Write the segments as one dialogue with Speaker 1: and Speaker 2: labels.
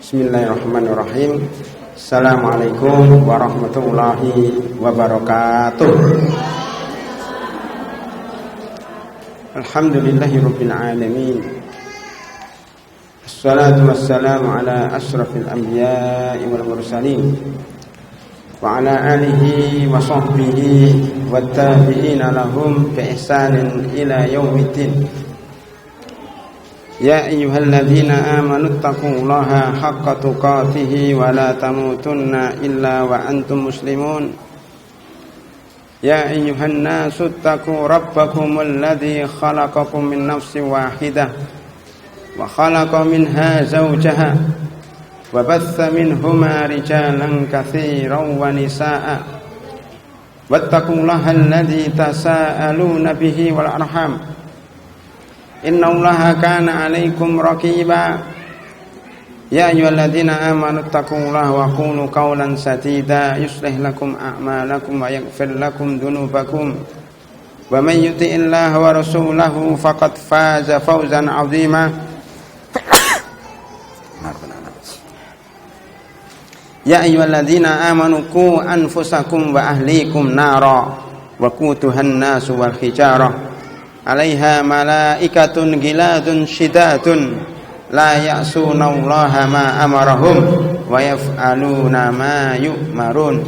Speaker 1: Bismillahirrahmanirrahim. Assalamualaikum warahmatullahi wabarakatuh. Alhamdulillahirabbil alamin. Assalatu wassalamu ala asyrafil anbiya'i wal mursalin wa ala alihi wa sahbihi wat tabi'ina lahum bi ihsanin ila yaumiddin. Ya ayyuhalladzina amanu taqullaha haqqa tuqatih wa la tamutunna illa wa antum muslimun. Ya ayyuhan nasu taqu rabbakumul ladzi khalaqakum min nafsin wahidah wa khalaqa minha zawjaha wa batha minhuma rijalan katsiran wa nisaa'a wattaqullaha alladzi tasaaluna bihi wal arham. Innallaha kana 'alaikum raqiba. Ya ayyuhalladzina amanu taqullaha wa qulu qawlan sadida yuslih lakum a'malakum wa yaghfir lakum dhunubakum wa man yuti'illaha wa rasulahu faqad faza fawzan 'azima. Ya ayyuhalladzina amanu qu anfusakum wa ahlikum nara wa qutuhan nasu wal hijarah 'alaiha malaikatun giladun syidatun la ya'sunallaha ma amarahum wa yaf'aluna ma yu'marun.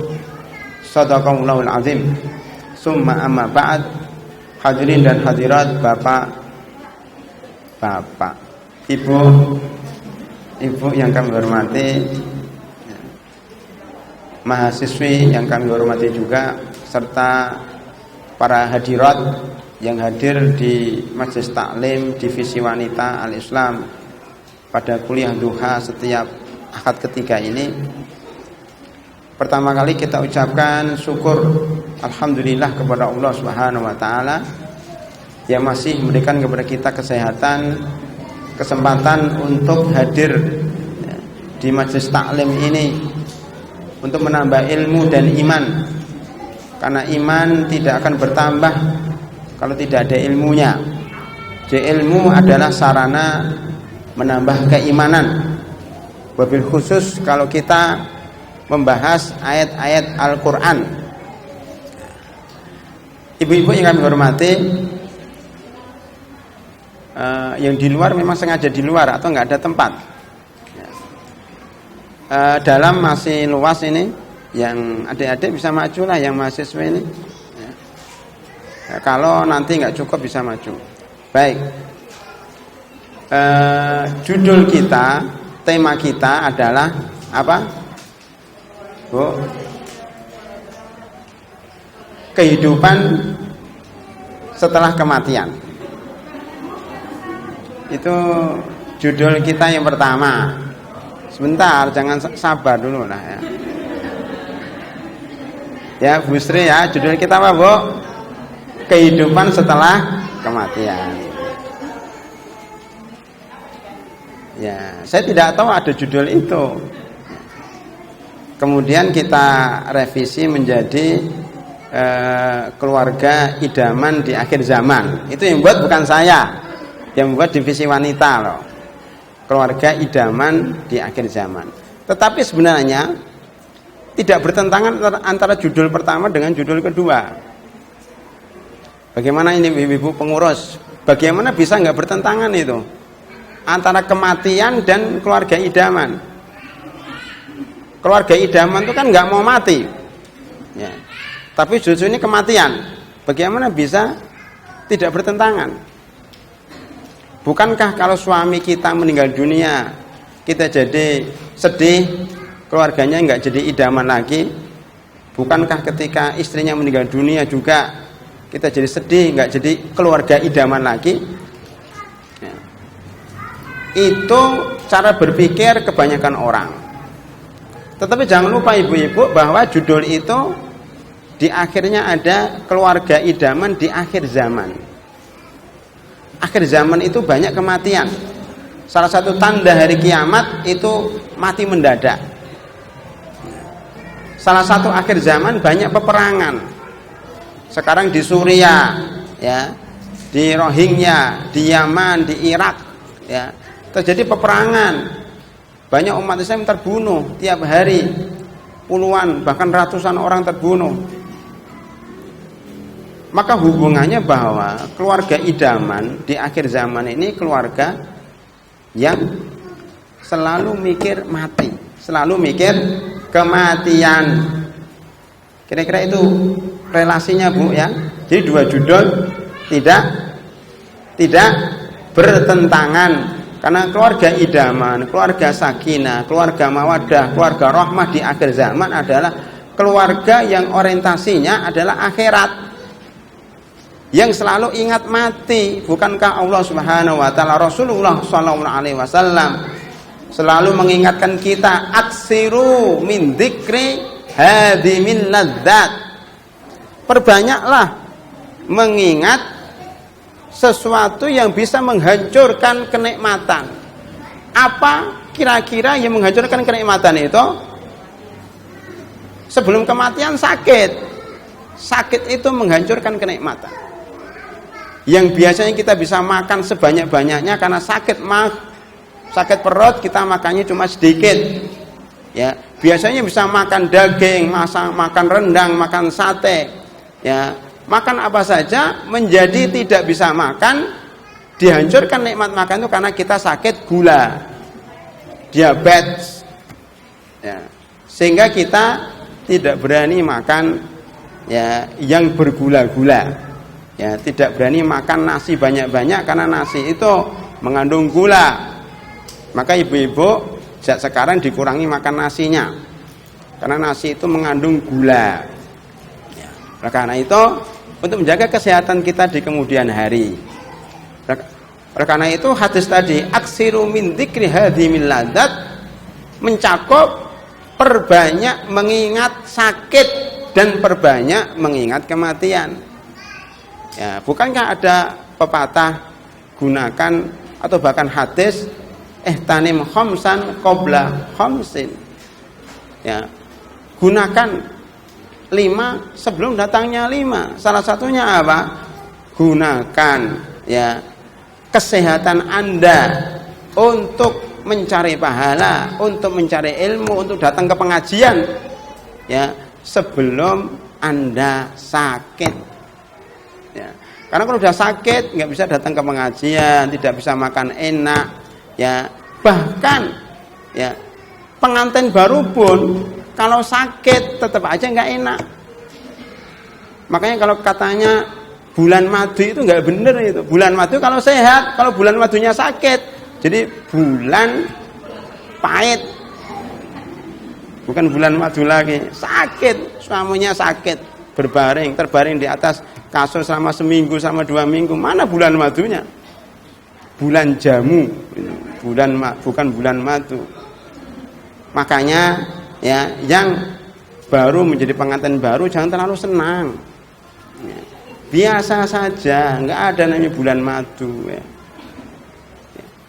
Speaker 1: Shadaqallahul azim. Summa amma ba'd. Hadirin dan hadirat, bapak, ibu yang kami hormati, mahasiswi yang kami hormati juga, serta para hadirat yang hadir di Majelis Taklim Divisi Wanita Al-Islam pada kuliah duha setiap Ahad ketiga ini. Pertama kali kita ucapkan syukur alhamdulillah kepada Allah Subhanahu wa taala yang masih memberikan kepada kita kesehatan, kesempatan untuk hadir di Majelis Taklim ini untuk menambah ilmu dan iman. Karena iman tidak akan bertambah kalau tidak ada ilmunya. Jadi ilmu adalah sarana menambah keimanan. Wabil khusus kalau kita membahas ayat-ayat Al-Quran. Ibu-ibu yang kami hormati, yang di luar memang sengaja di luar atau nggak ada tempat. Dalam masih luas ini, yang adik-adik bisa maju lah, yang mahasiswa ini. Kalau nanti nggak cukup bisa maju. Baik. Judul kita, tema kita adalah apa? Bu? Kehidupan setelah kematian. Itu judul kita yang pertama. Sebentar, jangan sabar dulu lah ya. Ya, Bu Sri ya, judul kita apa, Bu? Kehidupan setelah kematian. Ya, saya tidak tahu ada judul itu. Kemudian kita revisi menjadi keluarga idaman di akhir zaman. Itu yang buat bukan saya, yang buat divisi wanita loh. Keluarga idaman di akhir zaman. Tetapi sebenarnya tidak bertentangan antara judul pertama dengan judul kedua. Bagaimana ini ibu-ibu pengurus? Bagaimana bisa nggak bertentangan itu antara kematian dan keluarga idaman? Keluarga idaman itu kan nggak mau mati, ya. Tapi justru ini kematian. Bagaimana bisa tidak bertentangan? Bukankah kalau suami kita meninggal dunia, kita jadi sedih, keluarganya nggak jadi idaman lagi? Bukankah ketika istrinya meninggal dunia juga kita jadi sedih, nggak jadi keluarga idaman lagi? Ya. Itu cara berpikir kebanyakan orang. Tetapi jangan lupa ibu-ibu bahwa judul itu di akhirnya ada keluarga idaman di akhir zaman. Akhir zaman itu banyak kematian. Salah satu tanda hari kiamat itu mati mendadak. Salah satu akhir zaman banyak peperangan. Sekarang di Suriah, ya, di Rohingya, di Yaman, di Irak, ya, terjadi peperangan. Banyak umat Islam terbunuh tiap hari, puluhan bahkan ratusan orang terbunuh. Maka hubungannya bahwa keluarga idaman di akhir zaman ini keluarga yang selalu mikir mati, selalu mikir kematian. Kira-kira itu relasinya, Bu, ya. Jadi dua judul tidak bertentangan. Karena keluarga idaman, keluarga sakinah, keluarga mawaddah, keluarga rahmah di akhir zaman adalah keluarga yang orientasinya adalah akhirat, yang selalu ingat mati. Bukankah Allah Subhanahu wa taala, Rasulullah sallallahu alaihi wasallam selalu mengingatkan kita, aksiru min dzikri hadimin ladzat. Perbanyaklah mengingat sesuatu yang bisa menghancurkan kenikmatan. Apa kira-kira yang menghancurkan kenikmatan itu? Sebelum kematian sakit. Sakit itu menghancurkan kenikmatan. Yang biasanya kita bisa makan sebanyak-banyaknya karena sakit perut, kita makannya cuma sedikit. Ya, biasanya bisa makan daging, makan rendang, makan sate. Ya, makan apa saja menjadi tidak bisa makan, dihancurkan nikmat makan itu karena kita sakit gula, diabetes, ya. Sehingga kita tidak berani makan, ya, yang bergula-gula, ya, tidak berani makan nasi banyak-banyak karena nasi itu mengandung gula. Maka ibu-ibu sejak sekarang dikurangi makan nasinya karena nasi itu mengandung gula, ya. Karena itu untuk menjaga kesehatan kita di kemudian hari. Karena itu hadis tadi, aksiru min dzikri hadimil ladzat, mencakup perbanyak mengingat sakit dan perbanyak mengingat kematian. Ya, bukankah ada pepatah, gunakan atau bahkan hadis, tanim khamsan qabla khamsin. Ya, gunakan 5 sebelum datangnya 5. Salah satunya apa? Gunakan, ya, kesehatan Anda untuk mencari pahala, untuk mencari ilmu, untuk datang ke pengajian, ya, sebelum Anda sakit. Ya. Karena kalau sudah sakit nggak bisa datang ke pengajian, tidak bisa makan enak, ya. Bahkan, ya, pengantin baru pun kalau sakit tetap aja nggak enak. Makanya kalau katanya bulan madu itu nggak bener itu. Bulan madu kalau sehat, kalau bulan madunya sakit, jadi bulan pahit. Bukan bulan madu lagi, sakit, suaminya sakit, terbaring di atas kasur selama seminggu, selama 2 minggu. Mana bulan madunya? Bulan jamu, bukan bulan madu. Makanya, ya, yang baru menjadi pengantin baru jangan terlalu senang, ya, biasa saja, nggak ada namanya bulan madu, ya.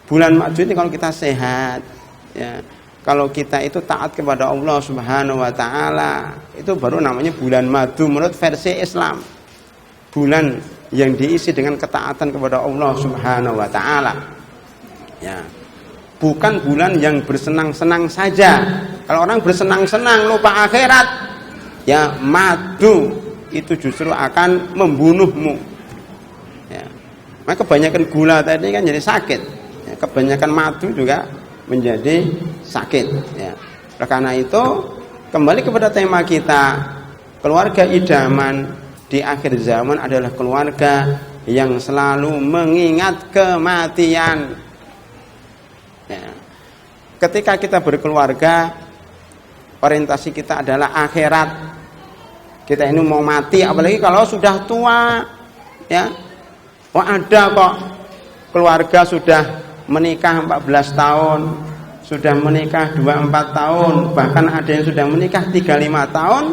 Speaker 1: Bulan madu ini kalau kita sehat, ya, kalau kita itu taat kepada Allah Subhanahu wa taala, itu baru namanya bulan madu menurut versi Islam. Bulan yang diisi dengan ketaatan kepada Allah Subhanahu wa taala, ya. Bukan bulan yang bersenang-senang saja. Kalau orang bersenang-senang lupa akhirat, ya, madu itu justru akan membunuhmu. Ya. Maka kebanyakan gula tadi kan jadi sakit. Ya, kebanyakan madu juga menjadi sakit. Ya. Karena itu kembali kepada tema kita, keluarga idaman di akhir zaman adalah keluarga yang selalu mengingat kematian. Ya. Ketika kita berkeluarga, orientasi kita adalah akhirat. Kita ini mau mati, apalagi kalau sudah tua, ya. Oh, ada kok keluarga sudah menikah 14 tahun, sudah menikah 24 tahun, bahkan ada yang sudah menikah 35 tahun,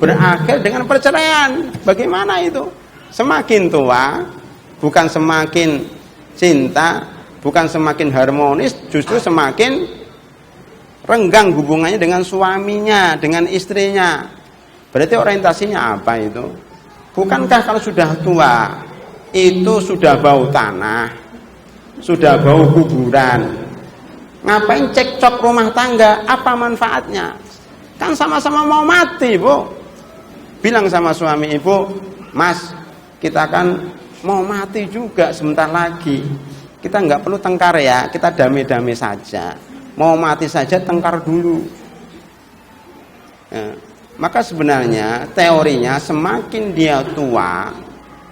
Speaker 1: berakhir dengan perceraian. Bagaimana itu? Semakin tua, bukan semakin cinta, bukan semakin harmonis, justru semakin renggang hubungannya dengan suaminya, dengan istrinya. Berarti orientasinya apa itu? Bukankah kalau sudah tua itu sudah bau tanah, sudah bau kuburan, Ngapain cekcok rumah tangga? Apa manfaatnya? Kan sama-sama mau mati, Bu. Bilang sama suami ibu, Mas, kita kan mau mati juga sebentar lagi. Kita nggak perlu tengkar ya, kita damai-damai saja. Mau mati saja tengkar dulu. Ya. Maka sebenarnya teorinya semakin dia tua,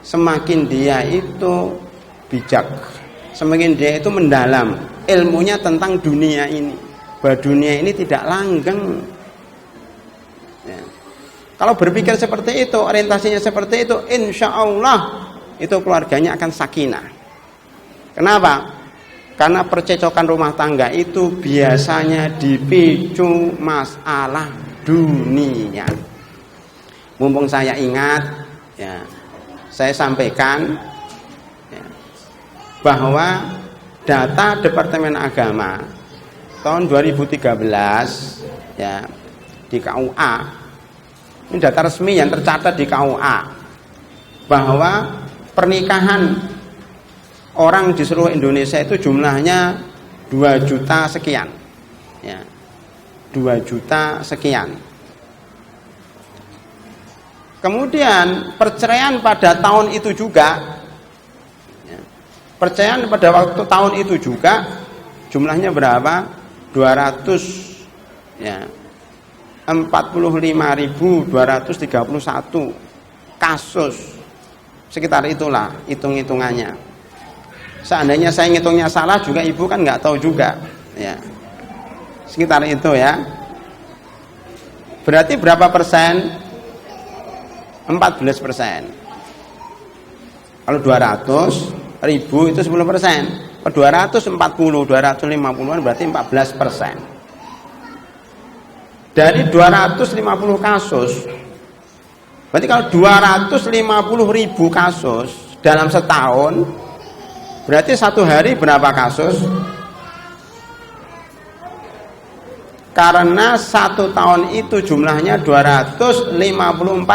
Speaker 1: semakin dia itu bijak, semakin dia itu mendalam ilmunya tentang dunia ini, bahwa dunia ini tidak langgeng. Ya. Kalau berpikir seperti itu, orientasinya seperti itu, insya Allah itu keluarganya akan sakinah. Kenapa? Karena percecokan rumah tangga itu biasanya dipicu masalah dunia. Mumpung saya ingat, ya, saya sampaikan ya, bahwa data Departemen Agama tahun 2013 ya, di KUA, ini data resmi yang tercatat di KUA, bahwa pernikahan orang di seluruh Indonesia itu jumlahnya 2 juta sekian ya, 2 juta sekian. Kemudian perceraian pada tahun itu juga ya, perceraian pada waktu tahun itu juga jumlahnya berapa? 200 ya, 45.231 kasus, sekitar itulah hitung-hitungannya. Seandainya saya ngitungnya salah juga ibu kan nggak tahu juga ya, sekitar itu ya. Berarti berapa persen? 14%. Kalau 200.000 itu 10%. Kalau 240, 250-an berarti 14%. Dari 250 kasus, berarti kalau 250.000 kasus dalam setahun, berarti satu hari berapa kasus? Karena satu tahun itu jumlahnya 254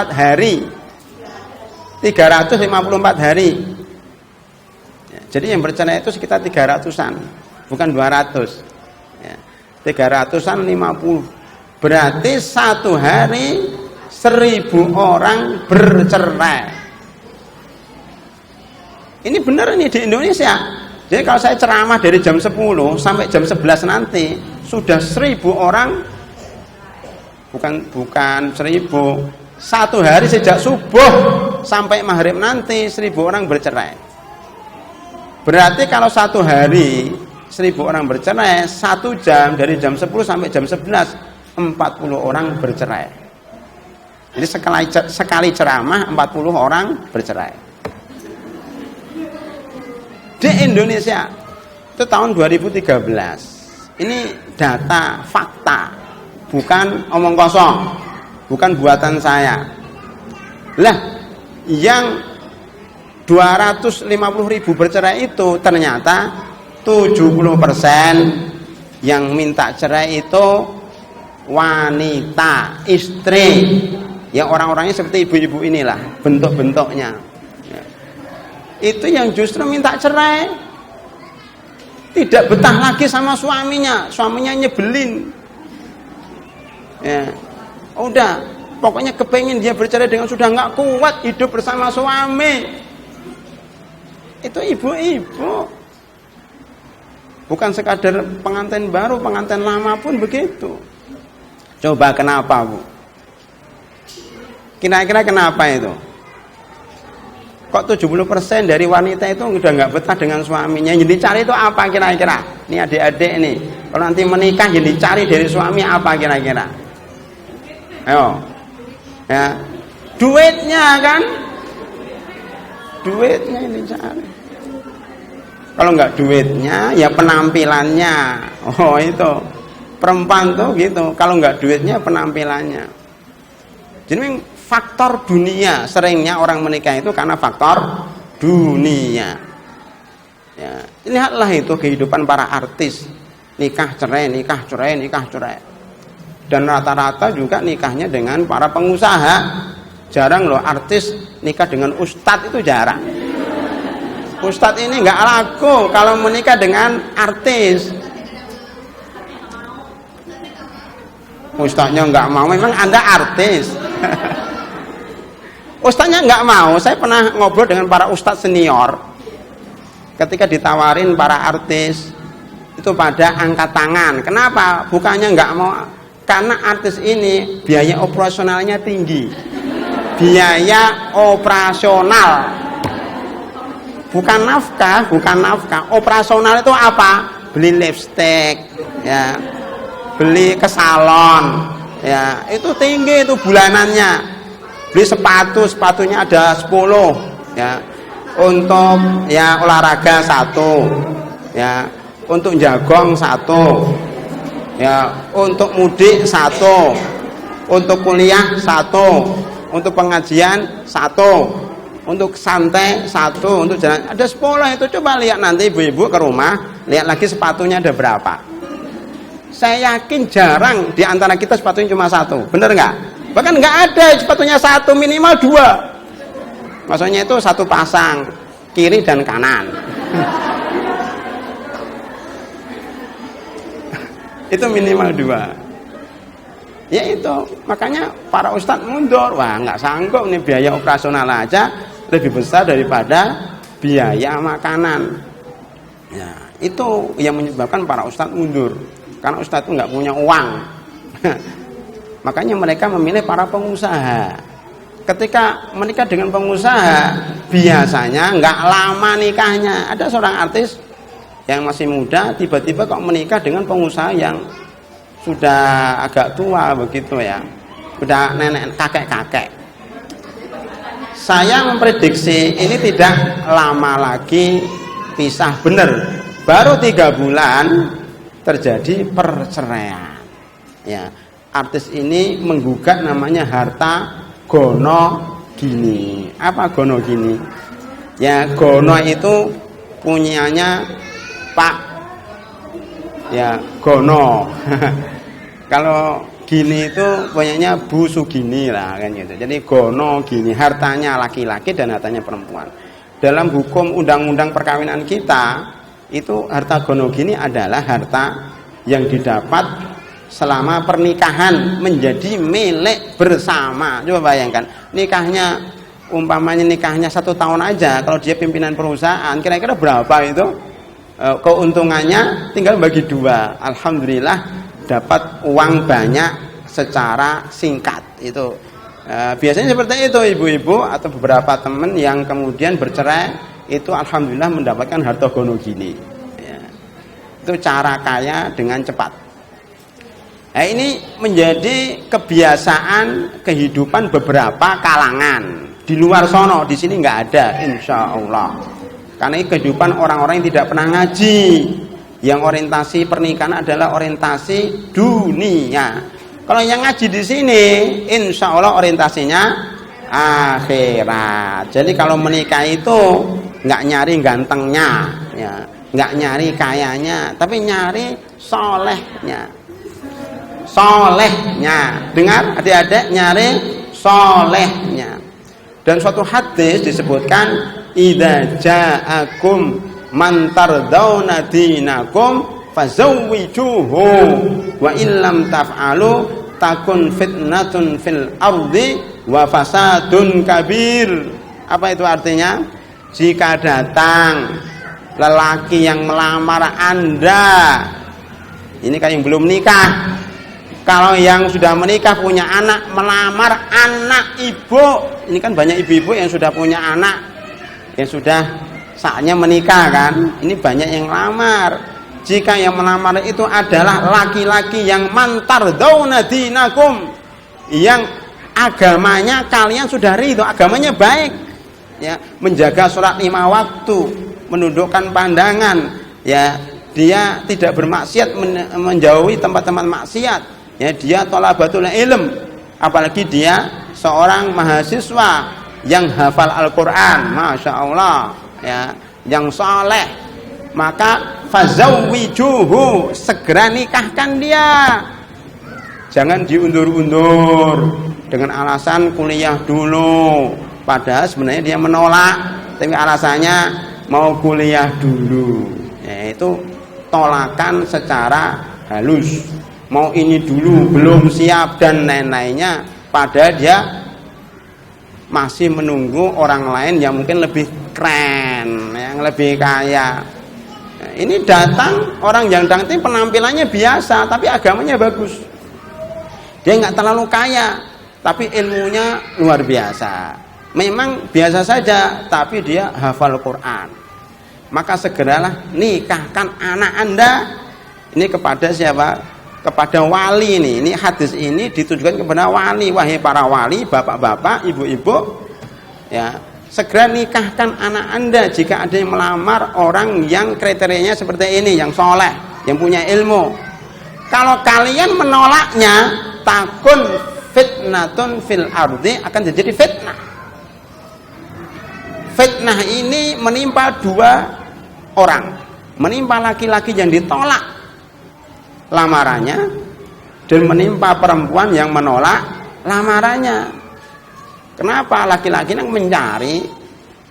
Speaker 1: hari, 354 hari ya, jadi yang bercerai itu sekitar 300-an, bukan 200 ya, 300-an 50. Berarti satu hari 1.000 orang bercerai. Ini benar ini di Indonesia. Jadi kalau saya ceramah dari jam 10 sampai jam 11 nanti, sudah 1.000 orang, bukan 1.000, satu hari sejak subuh sampai maghrib nanti 1.000 orang bercerai. Berarti kalau satu hari 1.000 orang bercerai, 1 jam dari jam 10 sampai jam 11, 40 orang bercerai. Jadi sekali ceramah 40 orang bercerai. Di Indonesia itu tahun 2013. Ini data fakta, bukan omong kosong, bukan buatan saya. Lah, yang 250.000 bercerai itu ternyata 70% yang minta cerai itu wanita, istri, yang orang-orangnya seperti ibu-ibu inilah bentuk-bentuknya. Itu yang justru minta cerai, tidak betah lagi sama suaminya nyebelin ya, udah pokoknya kepengin dia bercerai dengan sudah nggak kuat hidup bersama suami. Itu ibu-ibu, bukan sekadar pengantin baru, pengantin lama pun begitu. Coba kenapa, Bu? Kira-kira kenapa itu? Kok 70% dari wanita itu udah nggak betah dengan suaminya? Yang dicari itu apa kira-kira? Ini adik-adik nih, kalau nanti menikah yang dicari dari suami apa kira-kira? Ayo, ya, duitnya kan? Duitnya yang dicari. Kalau nggak duitnya, ya penampilannya. Oh itu, perempuan tuh gitu. Kalau nggak duitnya, penampilannya. Jadi faktor dunia, seringnya orang menikah itu karena faktor dunia ya. Lihatlah itu kehidupan para artis, nikah cerai, nikah cerai, nikah cerai, dan rata-rata juga nikahnya dengan para pengusaha. Jarang loh artis nikah dengan ustadz, itu jarang. Ustadz ini nggak laku kalau menikah dengan artis Ustadznya nggak mau, memang Anda artis. Ustadznya nggak mau. Saya pernah ngobrol dengan para ustadz senior. Ketika ditawarin para artis itu pada angkat tangan. Kenapa? Bukannya nggak mau, karena artis ini biaya operasionalnya tinggi. Biaya operasional, bukan nafkah. Operasional itu apa? Beli lipstick, ya, beli ke salon, ya, itu tinggi itu bulanannya. Beli sepatunya ada 10, ya, untuk ya olahraga 1, ya, untuk jagong 1, ya, untuk mudik 1, untuk kuliah 1, untuk pengajian 1, untuk santai 1, untuk jalan ada 10 itu. Coba lihat nanti ibu-ibu ke rumah, lihat lagi sepatunya ada berapa. Saya yakin jarang di antara kita sepatunya cuma 1, bener nggak? Bahkan nggak ada sepatunya 1, minimal 2. Maksudnya itu 1 pasang, kiri dan kanan. Itu minimal 2. Ya itu, makanya para ustadz mundur. Wah, nggak sanggup nih, biaya operasional aja lebih besar daripada biaya makanan. Ya, itu yang menyebabkan para ustadz mundur. Karena ustadz itu nggak punya uang. Makanya mereka memilih para pengusaha. Ketika menikah dengan pengusaha, biasanya nggak lama nikahnya. Ada seorang artis yang masih muda, tiba-tiba kok menikah dengan pengusaha yang sudah agak tua begitu ya, sudah nenek kakek. Saya memprediksi ini tidak lama lagi pisah bener. Baru 3 bulan terjadi perceraian. Ya, artis ini menggugat namanya harta gono gini. Apa gono gini? Ya, gono itu punyanya Pak, ya, Gono. Kalau gini itu punyanya Bu Sugini lah kan gitu. Jadi gono gini, hartanya laki-laki dan hartanya perempuan. Dalam hukum undang-undang perkawinan kita, itu harta gono gini adalah harta yang didapat selama pernikahan menjadi milik bersama. Coba bayangkan, nikahnya umpamanya nikahnya 1 tahun aja, kalau dia pimpinan perusahaan, kira-kira berapa itu? Keuntungannya tinggal bagi 2. Alhamdulillah dapat uang banyak secara singkat. Itu biasanya seperti itu ibu-ibu atau beberapa teman yang kemudian bercerai itu alhamdulillah mendapatkan harta gono gini ya. Itu cara kaya dengan cepat. Nah, ini menjadi kebiasaan kehidupan beberapa kalangan di luar sono. Di sini nggak ada insya Allah, karena ini kehidupan orang-orang yang tidak pernah ngaji. Yang orientasi pernikahan adalah orientasi dunia. Kalau yang ngaji di sini, insya Allah orientasinya akhirat. Jadi kalau menikah itu nggak nyari gantengnya, ya, nggak nyari kayanya, tapi nyari solehnya. Solehnya, dengar adik-adik, nyari solehnya. Dan suatu hadis disebutkan, idza ja'akum man tardawna dinakum fazawwijuhu wa illam taf'alu takun fitnatun fil ardi wa fasadun kabir. Apa itu artinya? Jika datang lelaki yang melamar Anda, ini kan yang belum nikah. Kalau yang sudah menikah punya anak melamar anak ibu, ini kan banyak ibu-ibu yang sudah punya anak yang sudah saatnya menikah kan, ini banyak yang lamar. Jika yang melamar itu adalah laki-laki yang mantar dauna dinakum, yang agamanya kalian sudah ridho, agamanya baik, ya, menjaga sholat 5 waktu, menundukkan pandangan, ya, dia tidak bermaksiat, menjauhi tempat-tempat maksiat, ya, dia thalabatul ilm, apalagi dia seorang mahasiswa yang hafal Al-Quran, masya Allah, ya, yang saleh, maka fazawwijuhu, segera nikahkan dia. Jangan diundur-undur dengan alasan kuliah dulu, padahal sebenarnya dia menolak, tapi alasannya mau kuliah dulu. Yaitu tolakan secara halus. mau ini dulu, belum siap dan lain-lainnya, padahal dia masih menunggu orang lain yang mungkin lebih keren, yang lebih kaya. Nah, ini datang orang yang datang itu penampilannya biasa tapi agamanya bagus. Dia nggak terlalu kaya tapi ilmunya luar biasa. Memang biasa saja tapi dia hafal Quran. Maka segeralah nikahkan anak Anda ini kepada siapa? Kepada wali ini. Ini hadis ini ditujukan kepada wali. Wahai para wali, bapak-bapak, ibu-ibu, ya, segera nikahkan anak Anda jika ada yang melamar orang yang kriterianya seperti ini, yang soleh, yang punya ilmu. Kalau kalian menolaknya, takun fitnatun fil ardi, akan jadi fitnah. Fitnah ini menimpa dua orang, menimpa laki-laki yang ditolak lamarannya dan menimpa perempuan yang menolak lamarannya. Kenapa? Laki-laki yang mencari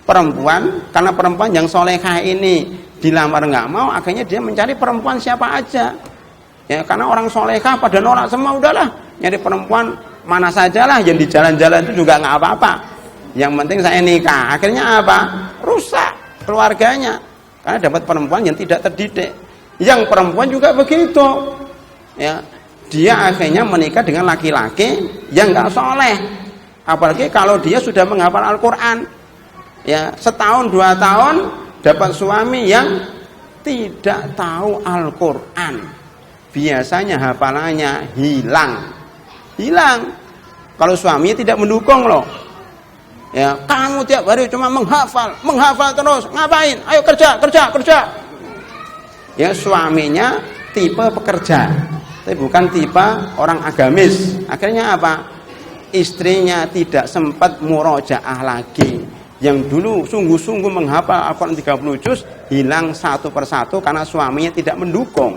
Speaker 1: perempuan karena perempuan yang solehah ini dilamar nggak mau, akhirnya dia mencari perempuan siapa aja. Ya, karena orang solehah pada nolak semua, udahlah nyari perempuan mana sajalah yang di jalan-jalan itu juga nggak apa-apa. Yang penting saya nikah. Akhirnya apa? Rusak keluarganya karena dapat perempuan yang tidak terdidik. Yang perempuan juga begitu. Ya, dia akhirnya menikah dengan laki-laki yang nggak soleh. Apalagi kalau dia sudah menghafal Al-Quran. Ya, setahun 2 tahun dapat suami yang tidak tahu Al-Quran. Biasanya hafalannya hilang. Kalau suaminya tidak mendukung loh. Ya, kamu tiap hari cuma menghafal terus, ngapain? Ayo kerja. Ya, suaminya tipe pekerja, tapi bukan tipe orang agamis. Akhirnya apa? Istrinya tidak sempat murojaah lagi. Yang dulu sungguh-sungguh menghafal Al-Quran 30 juz, hilang satu persatu karena suaminya tidak mendukung.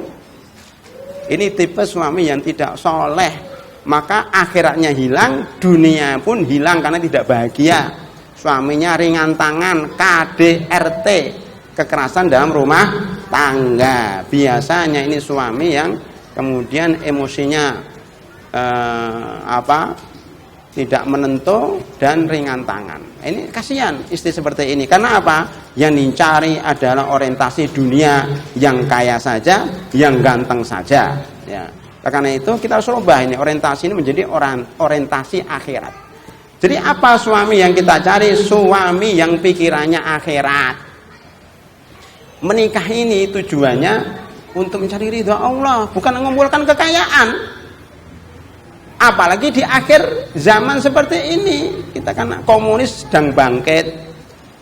Speaker 1: Ini tipe suami yang tidak soleh. Maka akhiratnya hilang, dunia pun hilang karena tidak bahagia. Suaminya ringan tangan, KDRT, kekerasan dalam rumah tangga. Biasanya ini suami yang kemudian emosinya tidak menentu dan ringan tangan. Ini kasihan istri seperti ini. Karena apa? Yang dicari adalah orientasi dunia, yang kaya saja, yang ganteng saja. Ya. Karena itu kita harus rubah ini, orientasi ini menjadi orientasi akhirat. Jadi apa suami yang kita cari? Suami yang pikirannya akhirat. Menikah ini tujuannya untuk mencari ridha Allah, bukan mengumpulkan kekayaan. Apalagi di akhir zaman seperti ini, kita kan komunis sedang bangkit.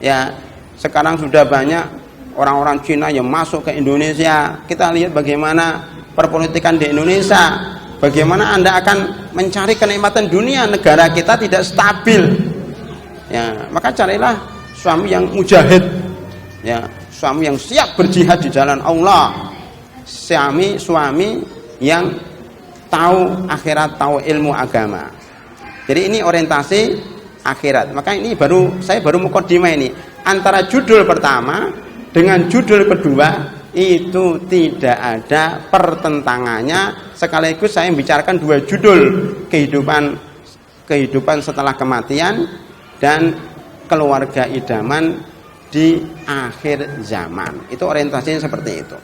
Speaker 1: Ya, sekarang sudah banyak orang-orang Cina yang masuk ke Indonesia. Kita lihat bagaimana perpolitikan di Indonesia, bagaimana Anda akan mencari kenikmatan dunia, negara kita tidak stabil. Ya, maka carilah suami yang mujahid, ya, suami yang siap berjihad di jalan Allah, suami yang tahu akhirat, tahu ilmu agama. Jadi ini orientasi akhirat. Maka ini saya baru mukadimah ini. Antara judul pertama dengan judul kedua itu tidak ada pertentangannya, sekaligus saya membicarakan 2 judul, kehidupan setelah kematian dan keluarga idaman di akhir zaman. Itu orientasinya seperti itu.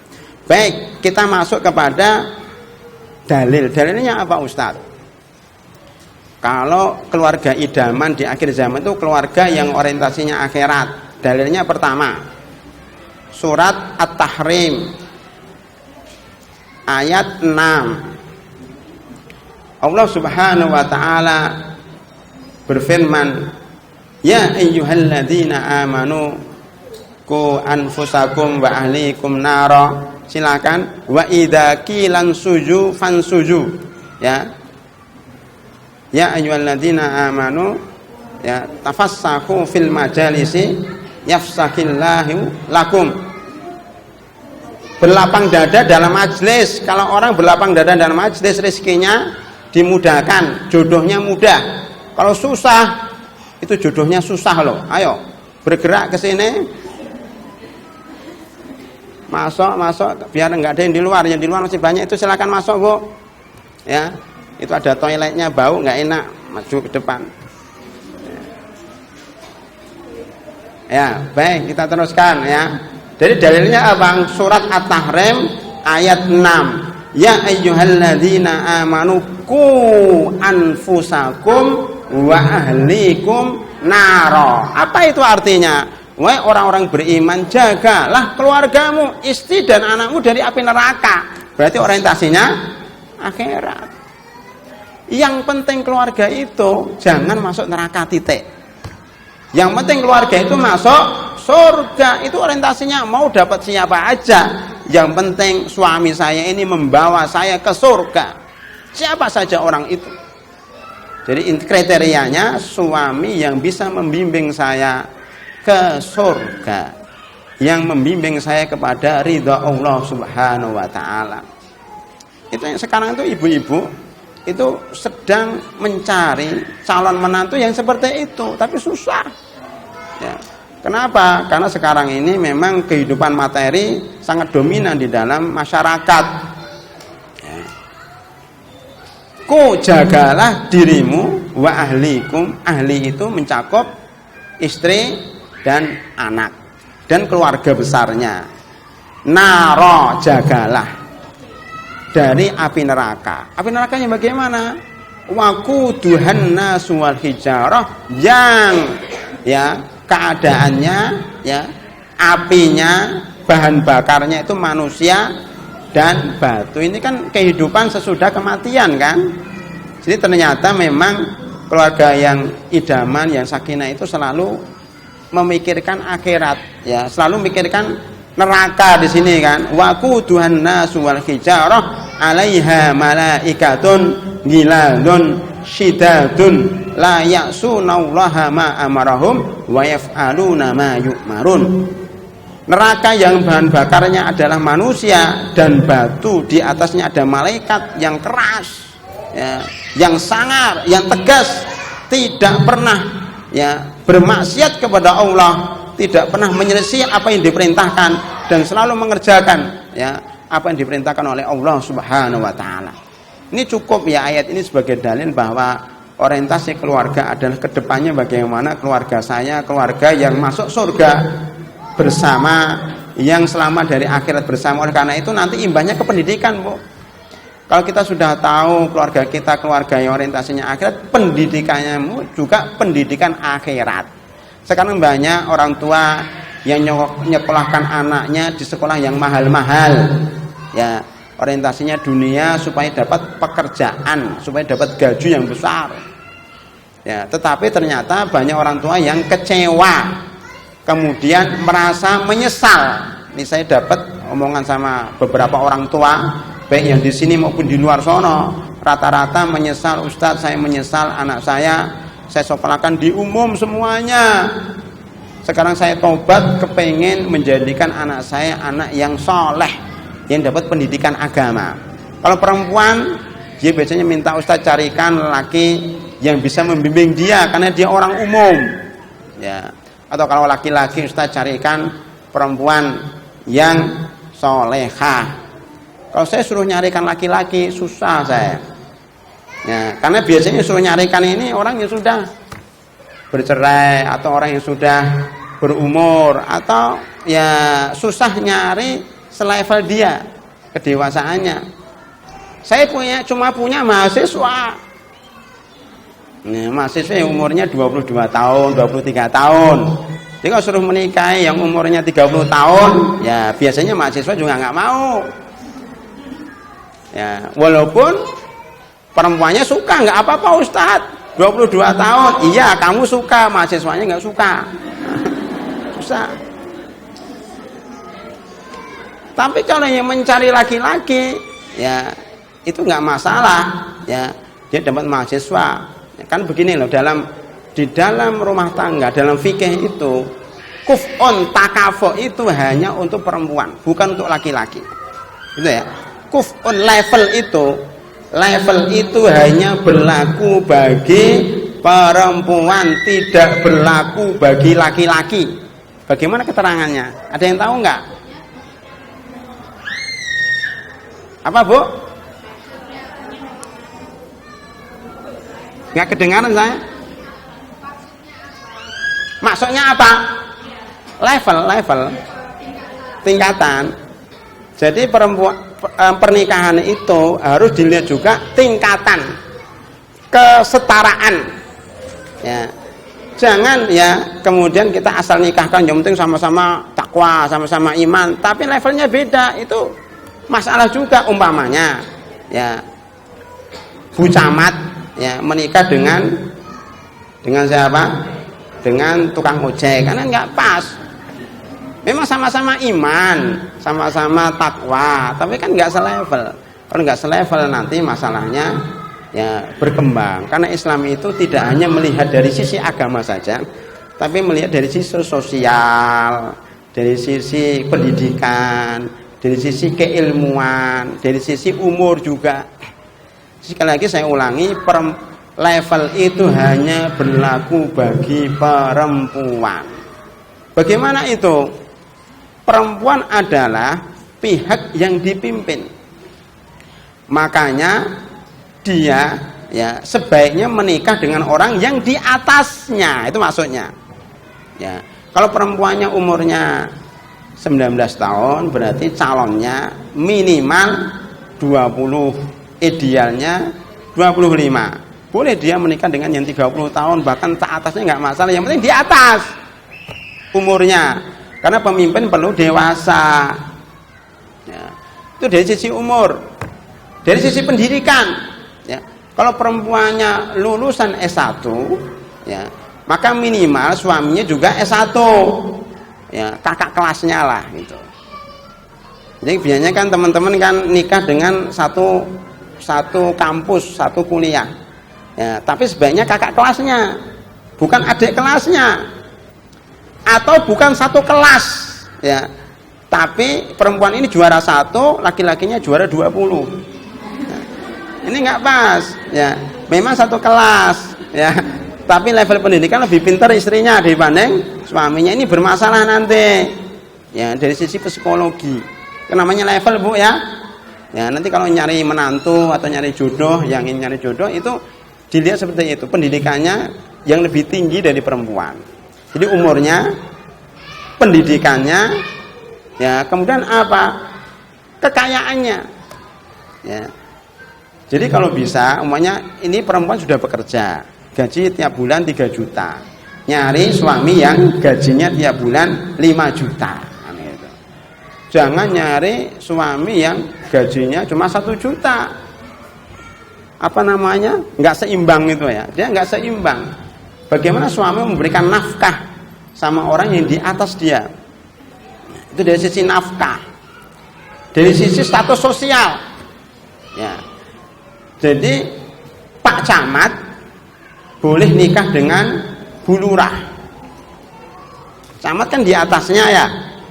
Speaker 1: Baik, kita masuk kepada dalil. Dalilnya apa, Ustaz? Kalau keluarga idaman di akhir zaman itu keluarga yang orientasinya akhirat. Dalilnya pertama, surat At-Tahrim ayat 6. Allah Subhanahu wa taala berfirman, "Ya ayyuhalladzina amanu qu anfusakum wa ahlikum nara." Silakan. Wa idza qilan suju fansuju. Ya. Ya ayyuhalladzina amanu, ya, tafassahu fil majalisi yafsahillahu lakum. Berlapang dada dalam majlis. Kalau orang berlapang dada dalam majlis, rezekinya dimudahkan, jodohnya mudah. Kalau susah, itu jodohnya susah loh. Ayo, bergerak ke sini. Masuk, biar enggak ada yang di luar. Yang di luar masih banyak, itu silakan masuk, Bu. ya itu ada toiletnya, bau nggak enak, maju ke depan. Ya, baik, kita teruskan ya. Jadi dalilnya apa? Surat At-Tahrim ayat 6. Ya ayyuhalladzina amanu qu anfusakum wa ahlikum naro. Apa itu artinya? Wahai orang-orang beriman, jagalah keluargamu, istri dan anakmu dari api neraka. Berarti orientasinya akhirat. Yang penting keluarga itu jangan masuk neraka, titik. Yang penting keluarga itu masuk surga. Itu orientasinya, mau dapat siapa aja. Yang penting suami saya ini membawa saya ke surga. Siapa saja orang itu. Jadi kriterianya suami yang bisa membimbing saya ke surga, yang membimbing saya kepada ridha Allah Subhanahu wa taala. Itu yang sekarang itu ibu-ibu itu sedang mencari calon menantu yang seperti itu, tapi susah. Ya. Kenapa? Karena sekarang ini memang kehidupan materi sangat dominan di dalam masyarakat. Ya. Ku jagalah dirimu wa ahlikum. Ahli itu mencakup istri dan anak dan keluarga besarnya. Naro, jagalah dari api neraka. Api nerakanya bagaimana? Waquduhan nasu wal hijarah, yang ya keadaannya ya apinya, bahan bakarnya itu manusia dan batu. Ini kan kehidupan sesudah kematian kan. Jadi ternyata memang keluarga yang idaman, yang sakinah itu selalu memikirkan akhirat, ya selalu memikirkan neraka di sini kan. Waquduhan nasu wal hijarah 'alaiha malaikatun ghiladun syidadun la ya'sunallaha ma amarahum wa yaf'aluna ma yu'marun. Neraka yang bahan bakarnya adalah manusia dan batu, di atasnya ada malaikat yang keras, ya, yang sangar, yang tegas, tidak pernah ya bermaksiat kepada Allah, tidak pernah menyelisih apa yang diperintahkan dan selalu mengerjakan ya apa yang diperintahkan oleh Allah Subhanahu wa taala. Ini cukup ya ayat ini sebagai dalil bahwa orientasi keluarga adalah kedepannya bagaimana keluarga saya, keluarga yang masuk surga bersama, yang selamat dari akhirat bersama. Oleh karena itu nanti imbasnya ke pendidikan, Bu. Kalau kita sudah tahu keluarga kita keluarga yang orientasinya akhirat, pendidikannya juga pendidikan akhirat. Sekarang banyak orang tua yang nyekolahkan anaknya di sekolah yang mahal-mahal, ya orientasinya dunia supaya dapat pekerjaan, supaya dapat gaji yang besar. Ya, tetapi ternyata banyak orang tua yang kecewa, kemudian merasa menyesal. Ini saya dapat omongan sama beberapa orang tua, baik yang di sini maupun di luar sono, rata-rata menyesal, Ustadz saya menyesal anak saya sekolahkan di umum semuanya. Sekarang saya tobat, kepengen menjadikan anak saya anak yang soleh, yang dapat pendidikan agama. Kalau perempuan, dia biasanya minta Ustadz carikan laki yang bisa membimbing dia karena dia orang umum, ya. Atau kalau laki-laki, Ustadz carikan perempuan yang solehah. Kalau saya suruh nyarikan laki-laki, susah saya. Ya, karena biasanya suruh nyarikan ini orang yang sudah bercerai atau orang yang sudah berumur, atau ya susah nyari selevel dia kedewasaannya. Saya cuma punya mahasiswa. Nah, mahasiswa yang umurnya 22 tahun, 23 tahun. Jadi kalau suruh menikahi yang umurnya 30 tahun, ya biasanya mahasiswa juga nggak mau. Ya, walaupun perempuannya suka, nggak apa-apa Ustadz, 22 tahun, iya kamu suka, mahasiswanya nggak suka. Susah. Tapi kalau yang mencari laki-laki, ya itu nggak masalah, ya dia dapat mahasiswa. Ya, kan begini loh, di dalam rumah tangga, dalam fikih itu kuf'un takafo itu hanya untuk perempuan, bukan untuk laki-laki. Gitu ya. Kuf'un level itu hanya berlaku bagi perempuan, tidak berlaku bagi laki-laki. Bagaimana keterangannya? Ada yang tahu nggak? Apa, Bu? Nggak kedengaran saya. Maksudnya apa? Level, tingkatan. Jadi pernikahan itu harus dilihat juga tingkatan kesetaraan. Ya. Jangan ya kemudian kita asal nikahkan yang penting sama-sama takwa, sama-sama iman, tapi levelnya beda. Itu masalah juga. Umpamanya ya Bu Camat ya menikah dengan siapa? Dengan tukang ojek, karena nggak pas. Memang sama-sama iman, sama-sama takwa, tapi kan nggak selevel. Kalau nggak selevel nanti masalahnya ya berkembang. Karena Islam itu tidak hanya melihat dari sisi agama saja, tapi melihat dari sisi sosial, dari sisi pendidikan, dari sisi keilmuan, dari sisi umur juga. Sekali lagi saya ulangi, level itu hanya berlaku bagi perempuan. Bagaimana itu? Perempuan adalah pihak yang dipimpin. Makanya dia ya sebaiknya menikah dengan orang yang di atasnya. Itu maksudnya. Ya, kalau perempuannya umurnya 19 tahun berarti calonnya minimal 20, idealnya 25. Boleh dia menikah dengan yang 30 tahun, bahkan tak atasnya nggak masalah. Yang penting di atas umurnya. Karena pemimpin perlu dewasa. Ya. Itu dari sisi umur. Dari sisi pendidikan. Ya. Kalau perempuannya lulusan S1, ya, maka minimal suaminya juga S1. Ya, kakak kelasnya lah gitu. Jadi biasanya kan teman-teman kan nikah dengan satu kampus, satu kuliah. Ya, tapi sebaiknya kakak kelasnya, bukan adik kelasnya, atau bukan satu kelas, ya. Tapi perempuan ini juara 1, laki-lakinya juara 20. Ya, ini nggak pas, ya. Memang satu kelas, ya. Tapi level pendidikan lebih pintar istrinya dibanding suaminya. Ini bermasalah nanti, ya, dari sisi psikologi. Itu namanya level, Bu, ya. Ya, nanti kalau nyari menantu atau nyari jodoh, yang ingin nyari jodoh itu dilihat seperti itu, pendidikannya yang lebih tinggi dari perempuan. Jadi umurnya, pendidikannya, ya, kemudian apa? Kekayaannya. Ya. Jadi kalau bisa, umpamanya ini perempuan sudah bekerja, gaji tiap bulan 3 juta. Nyari suami yang gajinya tiap bulan 5 juta. Gitu. Jangan nyari suami yang gajinya cuma 1 juta. Apa namanya, nggak seimbang itu ya, dia nggak seimbang. Bagaimana suami memberikan nafkah sama orang yang di atas dia? Itu dari sisi nafkah, dari sisi status sosial. Ya, jadi Pak Camat boleh nikah dengan Bu Lurah. Camat kan di atasnya ya,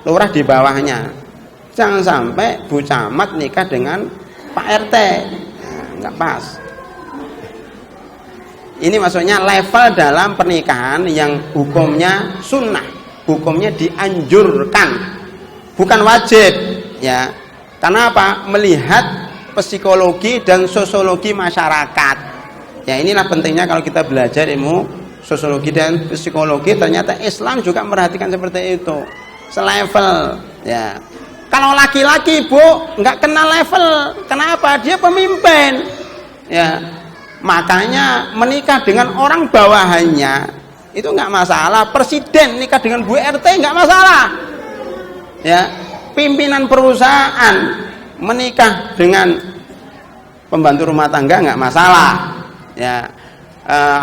Speaker 1: Lurah di bawahnya. Jangan sampai Bu Camat nikah dengan Pak RT, nggak pas. Ini maksudnya level dalam pernikahan yang hukumnya sunnah, hukumnya dianjurkan, bukan wajib, ya. Karena apa? Melihat psikologi dan sosiologi masyarakat. Ya, inilah pentingnya kalau kita belajar ilmu sosiologi dan psikologi. Ternyata Islam juga memperhatikan seperti itu, selevel. Ya. Kalau laki-laki, Bu, nggak kenal level. Kenapa? Dia pemimpin. Ya. Makanya menikah dengan orang bawahannya itu nggak masalah. Presiden nikah dengan Bu RT nggak masalah. Ya, pimpinan perusahaan menikah dengan pembantu rumah tangga nggak masalah. Ya,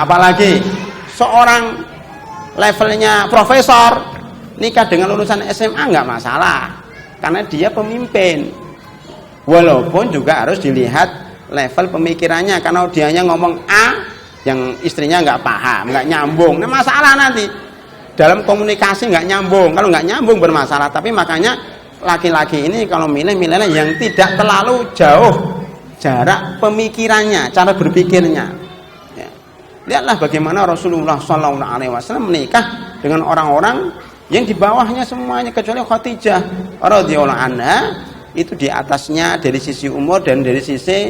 Speaker 1: apalagi seorang levelnya profesor nikah dengan lulusan SMA nggak masalah, karena dia pemimpin. Walaupun juga harus dilihat level pemikirannya. Karena dianya ngomong A, yang istrinya nggak paham, nggak nyambung, nah masalah nanti dalam komunikasi nggak nyambung. Kalau nggak nyambung bermasalah. Tapi makanya laki-laki ini kalau milih-milihnya yang tidak terlalu jauh jarak pemikirannya, cara berpikirnya. Ya. Lihatlah bagaimana Rasulullah SAW menikah dengan orang-orang yang di bawahnya semuanya, kecuali Khadijah radhiyallahu anha. Itu di atasnya dari sisi umur dan dari sisi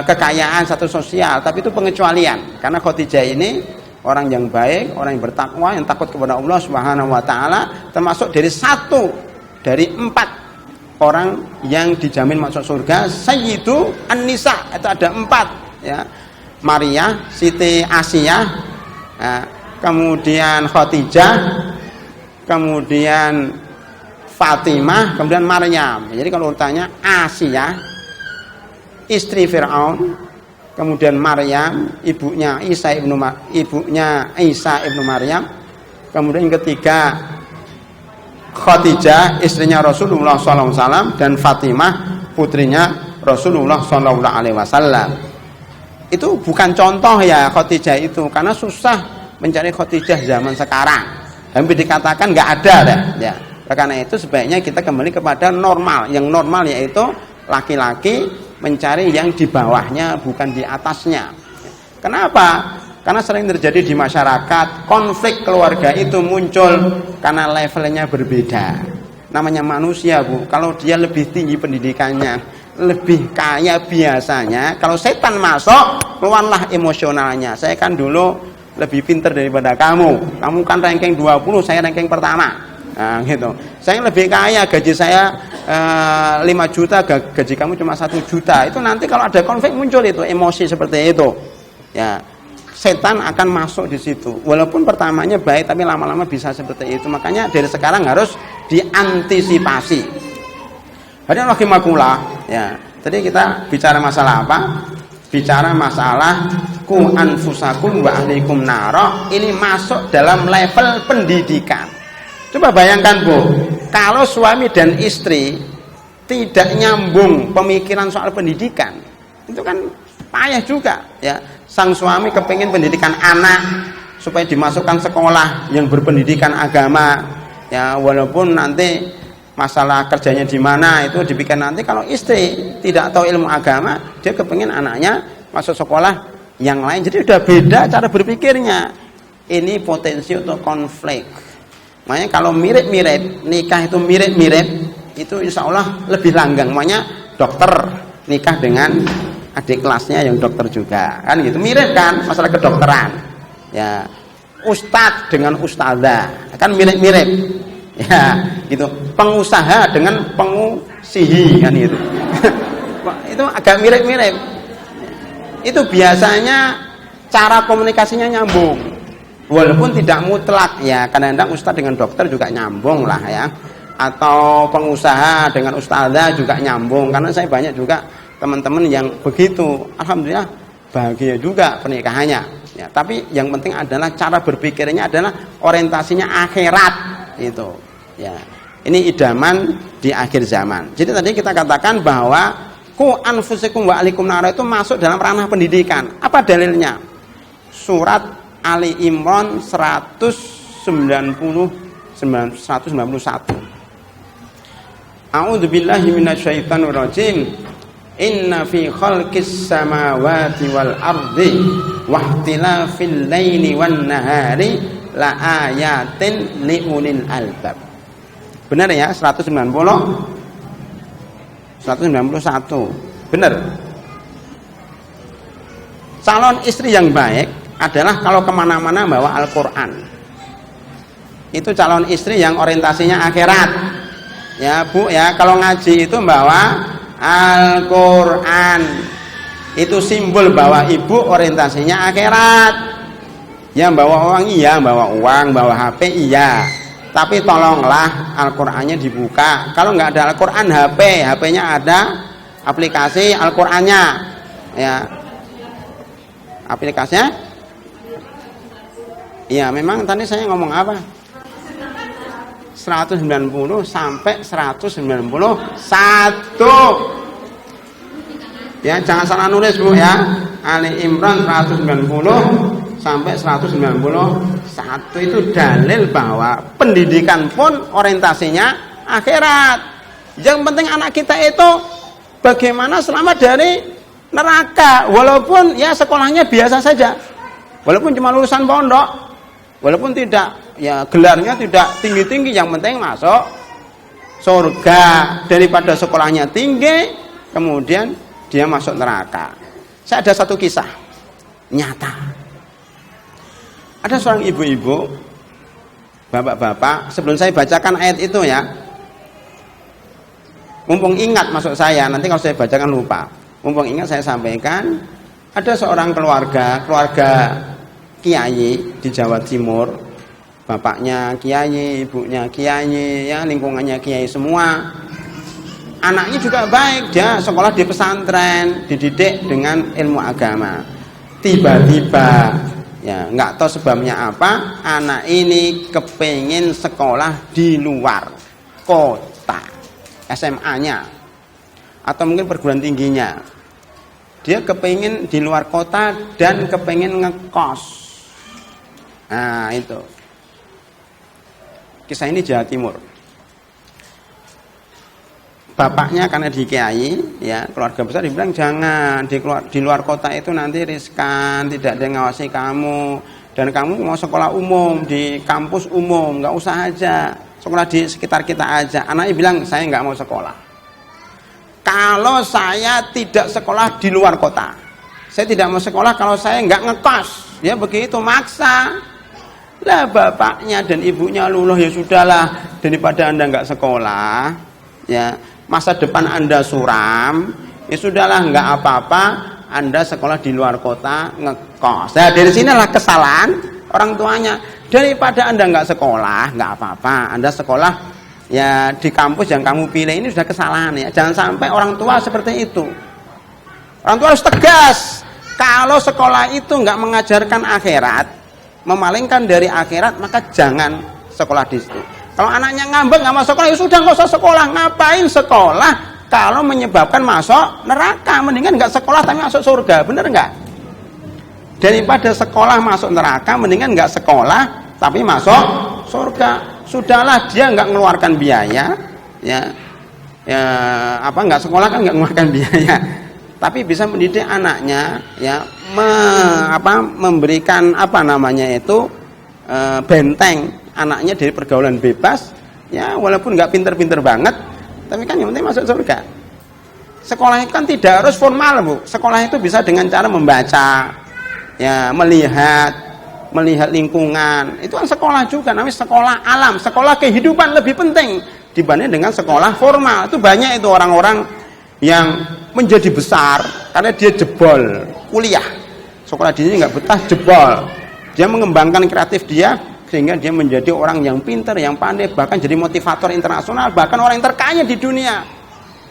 Speaker 1: kekayaan, status sosial, tapi itu pengecualian. Karena Khadijah ini orang yang baik, orang yang bertakwa, yang takut kepada Allah Subhanahu wa taala, termasuk dari 1 dari 4 orang yang dijamin masuk surga. Sayyidu An-Nisa, itu ada 4 ya. Maria, Siti Asiyah, kemudian Khadijah, kemudian Fatimah, kemudian Maryam. Jadi kalau urutannya Asiyah, istri Fir'aun, kemudian Maryam, ibunya Isa ibnu Maryam, kemudian yang ketiga Khadijah, istrinya Rasulullah SAW, dan Fatimah, putrinya Rasulullah SAW. Itu bukan contoh ya Khadijah itu, karena susah mencari Khadijah zaman sekarang. Hampir dikatakan nggak ada deh. Ya. Karena itu sebaiknya kita kembali kepada normal. Yang normal yaitu laki-laki mencari yang di bawahnya, bukan di atasnya. Kenapa? Karena sering terjadi di masyarakat, konflik keluarga itu muncul karena levelnya berbeda. Namanya manusia, Bu. Kalau dia lebih tinggi pendidikannya, lebih kaya biasanya, kalau setan masuk, keluarlah emosionalnya. Saya kan dulu lebih pintar daripada kamu. Kamu kan ranking 20, saya ranking pertama. Nah, gitu. Saya lebih kaya, gaji saya 5 juta, gaji kamu cuma 1 juta. Itu nanti kalau ada konflik muncul itu emosi seperti itu. Ya, setan akan masuk di situ. Walaupun pertamanya baik, tapi lama-lama bisa seperti itu. Makanya dari sekarang harus diantisipasi. Hadirin rahimakumullah. Ya, tadi kita bicara masalah apa? Bicara masalah ku anfusakum wa ahlikum naro. Ini masuk dalam level pendidikan. Coba bayangkan, Bu, kalau suami dan istri tidak nyambung pemikiran soal pendidikan, itu kan payah juga ya. Sang suami kepingin pendidikan anak supaya dimasukkan sekolah yang berpendidikan agama ya, walaupun nanti masalah kerjanya di mana itu dipikir nanti. Kalau istri tidak tahu ilmu agama, dia kepingin anaknya masuk sekolah yang lain. Jadi udah beda cara berpikirnya. Ini potensi untuk konflik. Makanya kalau mirip-mirip, nikah itu mirip-mirip, itu insya Allah lebih langgeng. Makanya dokter nikah dengan adik kelasnya yang dokter juga, kan gitu, mirip kan masalah kedokteran. Ya, ustadz dengan ustadzah, kan mirip-mirip. Ya, gitu. Pengusaha dengan pengusihi, kan gitu. Itu agak mirip-mirip. Itu biasanya cara komunikasinya nyambung. Walaupun tidak mutlak ya, kadang-kadang ustadz dengan dokter juga nyambung lah ya, atau pengusaha dengan ustadzah juga nyambung. Karena saya banyak juga teman-teman yang begitu, alhamdulillah bahagia juga pernikahannya ya. Tapi yang penting adalah cara berpikirnya adalah orientasinya akhirat itu ya. Ini idaman di akhir zaman. Jadi tadi kita katakan bahwa ku anfusikum wa ahlikum nar itu masuk dalam ranah pendidikan. Apa dalilnya? Surat Ali Imran 191. A'udzu billahi minasyaitonir rajim. Inna fi khalqis samawati wal ardi wa ikhtilafil laili wan nahari la ayatin liulil albab. Benar ya? 191. Benar. Calon istri yang baik adalah kalau kemana-mana bawa Al-Quran. Itu calon istri yang orientasinya akhirat ya, Bu ya. Kalau ngaji itu bawa Al-Quran, itu simbol bahwa ibu orientasinya akhirat. Ya, bawa uang iya, bawa uang, bawa HP iya, tapi tolonglah Al-Qurannya dibuka. Kalau nggak ada Al-Quran, HP-nya ada aplikasi Al-Qurannya ya, aplikasinya. Iya, memang tadi saya ngomong apa? 190 sampai 191. Ya, jangan salah nulis, Bu ya. Ali Imran 190 sampai 191 itu dalil bahwa pendidikan pun orientasinya akhirat. Yang penting anak kita itu bagaimana selamat dari neraka, walaupun ya sekolahnya biasa saja. Walaupun cuma lulusan pondok, walaupun tidak ya gelarnya tidak tinggi-tinggi, yang penting masuk surga. Daripada sekolahnya tinggi kemudian dia masuk neraka. Saya ada satu kisah nyata. Ada seorang ibu-ibu, bapak-bapak, sebelum saya bacakan ayat itu ya, mumpung ingat masuk saya, nanti kalau saya bacakan lupa. Mumpung ingat saya sampaikan, ada seorang keluarga kiai di Jawa Timur, bapaknya kiai, ibunya kiai, ya lingkungannya kiai semua. Anaknya juga baik, dia sekolah di pesantren, dididik dengan ilmu agama. Tiba-tiba, ya nggak tahu sebabnya apa, anak ini kepengin sekolah di luar kota, SMA-nya, atau mungkin perguruan tingginya. Dia kepengin di luar kota dan kepengin ngekos. Nah itu, kisah ini Jawa Timur. Bapaknya karena di kiai, ya keluarga besar dibilang jangan di luar kota itu nanti riskan, tidak ada yang ngawasi kamu, dan kamu mau sekolah umum di kampus umum, nggak usah aja sekolah di sekitar kita aja. Anaknya bilang saya nggak mau sekolah. Kalau saya tidak sekolah di luar kota, saya tidak mau sekolah kalau saya nggak ngekos, ya begitu maksa. Lah bapaknya dan ibunya luluh, ya sudahlah daripada anda nggak sekolah, ya. Masa depan anda suram, ya sudahlah nggak apa-apa, anda sekolah di luar kota ngekos. Nah dari sinilah kesalahan orang tuanya. Daripada anda nggak sekolah, nggak apa-apa, anda sekolah ya di kampus yang kamu pilih. Ini sudah kesalahan ya. Jangan sampai orang tua seperti itu. Orang tua harus tegas. Kalau sekolah itu nggak mengajarkan akhirat, memalingkan dari akhirat, maka jangan sekolah di situ. Kalau anaknya ngambek nggak masuk sekolah, ya sudah nggak usah sekolah. Ngapain sekolah kalau menyebabkan masuk neraka? Mendingan nggak sekolah tapi masuk surga, bener nggak? Daripada sekolah masuk neraka, mendingan nggak sekolah tapi masuk surga. Sudahlah dia nggak mengeluarkan biaya, ya nggak sekolah kan nggak mengeluarkan biaya, tapi bisa mendidik anaknya, ya memberikan benteng anaknya dari pergaulan bebas, ya walaupun nggak pinter-pinter banget, tapi kan yang penting masuk surga. Sekolah itu kan tidak harus formal, Bu. Sekolah itu bisa dengan cara membaca, ya melihat lingkungan. Itu kan sekolah juga, namanya sekolah alam, sekolah kehidupan lebih penting dibanding dengan sekolah formal. Itu banyak itu orang-orang yang menjadi besar karena dia jebol kuliah. Sekolah di sini nggak betah, jebol. Dia mengembangkan kreatif dia sehingga dia menjadi orang yang pintar, yang pandai, bahkan jadi motivator internasional, bahkan orang yang terkaya di dunia.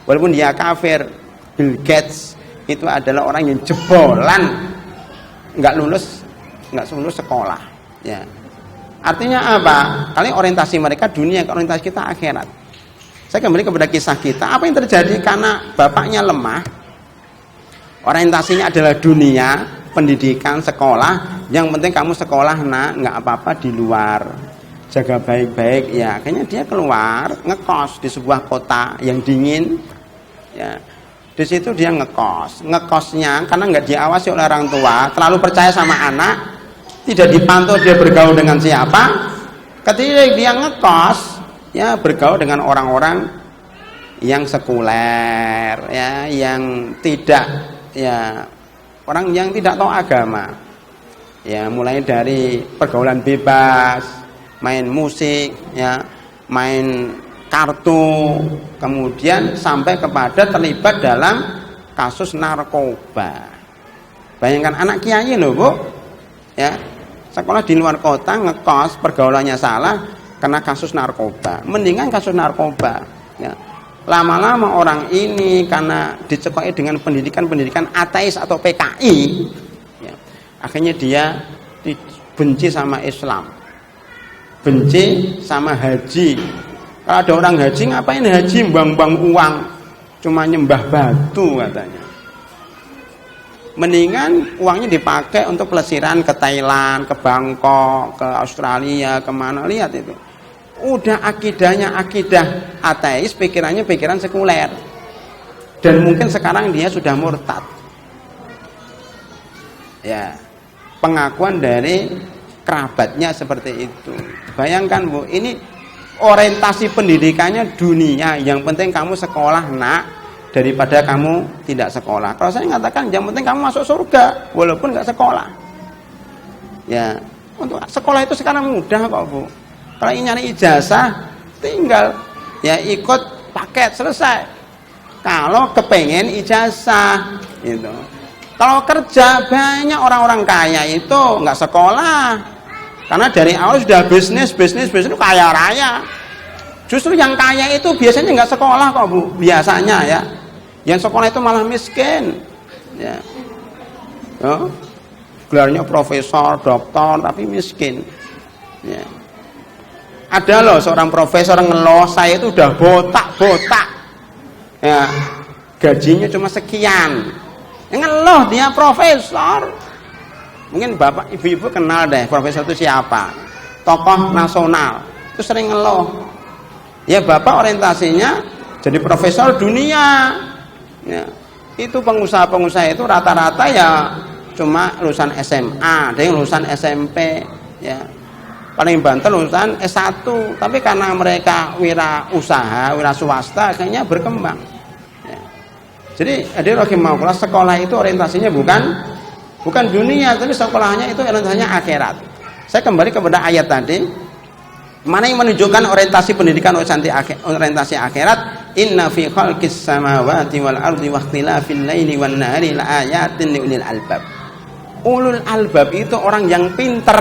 Speaker 1: Walaupun dia kafir, Bill Gates itu adalah orang yang jebolan, nggak lulus sekolah. Ya. Artinya apa? Kali orientasi mereka dunia, orientasi kita akhirat. Saya kembali kepada kisah kita. Apa yang terjadi karena bapaknya lemah? Orientasinya adalah dunia, pendidikan, sekolah. Yang penting kamu sekolah nak, nggak apa-apa di luar, jaga baik-baik. Ya akhirnya dia keluar ngekos di sebuah kota yang dingin, ya di situ dia ngekosnya karena nggak diawasi oleh orang tua, terlalu percaya sama anak, tidak dipantau dia bergaul dengan siapa. Ketika dia ngekos, ya bergaul dengan orang-orang yang sekuler, ya yang tidak, ya orang yang tidak tahu agama. Ya mulai dari pergaulan bebas, main musik, ya main kartu, kemudian sampai kepada terlibat dalam kasus narkoba. Bayangkan anak kiai loh, Bu, ya sekolah di luar kota, ngekos, pergaulannya salah, kena kasus narkoba. Mendingan kasus narkoba, ya. Lama-lama orang ini karena dicekoki dengan pendidikan ateis atau PKI, ya, akhirnya dia benci sama Islam, benci sama haji. Kalau ada orang haji, ngapain haji mbang-mbang uang, cuma nyembah batu katanya. Mendingan uangnya dipakai untuk pelesiran ke Thailand, ke Bangkok, ke Australia, kemana, lihat itu. Udah akidahnya akidah ateis, pikirannya pikiran sekuler, dan mungkin sekarang dia sudah murtad. Ya, pengakuan dari kerabatnya seperti itu. Bayangkan, Bu, ini orientasi pendidikannya dunia. Yang penting kamu sekolah nak, daripada kamu tidak sekolah. Kalau saya mengatakan yang penting kamu masuk surga walaupun nggak sekolah. Ya, untuk sekolah itu sekarang mudah kok Bu. Kalau ingin nyari ijazah tinggal ya ikut paket selesai. Kalau kepengen ijazah gitu. Kalau kerja banyak orang-orang kaya itu nggak sekolah. Karena dari awal sudah bisnis kaya raya. Justru yang kaya itu biasanya nggak sekolah kok Bu, biasanya ya. Yang sekolah itu malah miskin. Ya. Oh, gelarnya profesor, doktor, tapi miskin. Ya. Ada loh seorang profesor ngeluh, saya itu udah botak. Ya, gajinya cuma sekian. Ngeluh dia profesor. Mungkin bapak ibu-ibu kenal deh profesor itu siapa, tokoh nasional itu sering ngeluh ya bapak orientasinya jadi profesor dunia ya. Itu pengusaha-pengusaha itu rata-rata ya cuma lulusan SMA, ada yang lulusan SMP ya, paling banter lulusan S1, tapi karena mereka wira swasta akhirnya berkembang ya. Jadi rahimahullah, sekolah itu orientasinya bukan dunia, tapi sekolahnya itu orientasinya akhirat. Saya kembali kepada ayat tadi, mana yang menunjukkan orientasi pendidikan orientasi akhirat. Inna fi khalqis samawati wal ardi wa ikhtilafil laili wan nahari laayatin liulil albab. Ulul albab itu orang yang pinter.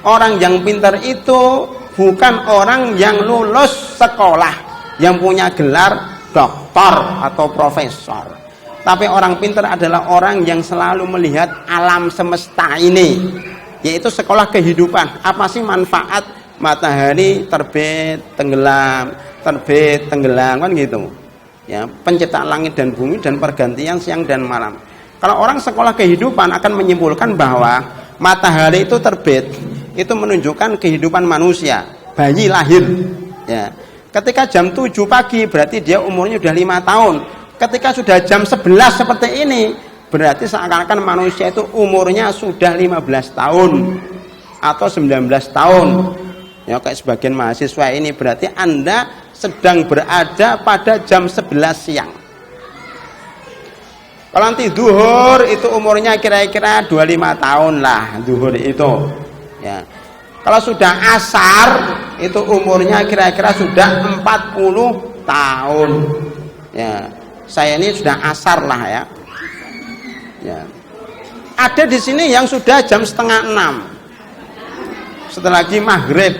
Speaker 1: Orang yang pinter itu bukan orang yang lulus sekolah, yang punya gelar doktor atau profesor. Tapi orang pintar adalah orang yang selalu melihat alam semesta ini, yaitu sekolah kehidupan. Apa sih manfaat matahari terbit, tenggelam, kan gitu. Ya, penciptaan langit dan bumi dan pergantian siang dan malam. Kalau orang sekolah kehidupan akan menyimpulkan bahwa matahari itu terbit, itu menunjukkan kehidupan manusia, bayi lahir. Ya. Ketika jam 7 pagi berarti dia umurnya sudah 5 tahun. Ketika sudah jam 11 seperti ini, berarti seakan-akan manusia itu umurnya sudah 15 tahun atau 19 tahun. Ya, kayak sebagian mahasiswa ini berarti Anda sedang berada pada jam 11 siang. Kalau nanti zuhur itu umurnya kira-kira 25 tahun lah, zuhur itu. Ya. Kalau sudah asar itu umurnya kira-kira sudah 40 tahun. Ya. Saya ini sudah asar lah ya. Ya. Ada di sini yang sudah jam 5:30. Setelah lagi maghrib.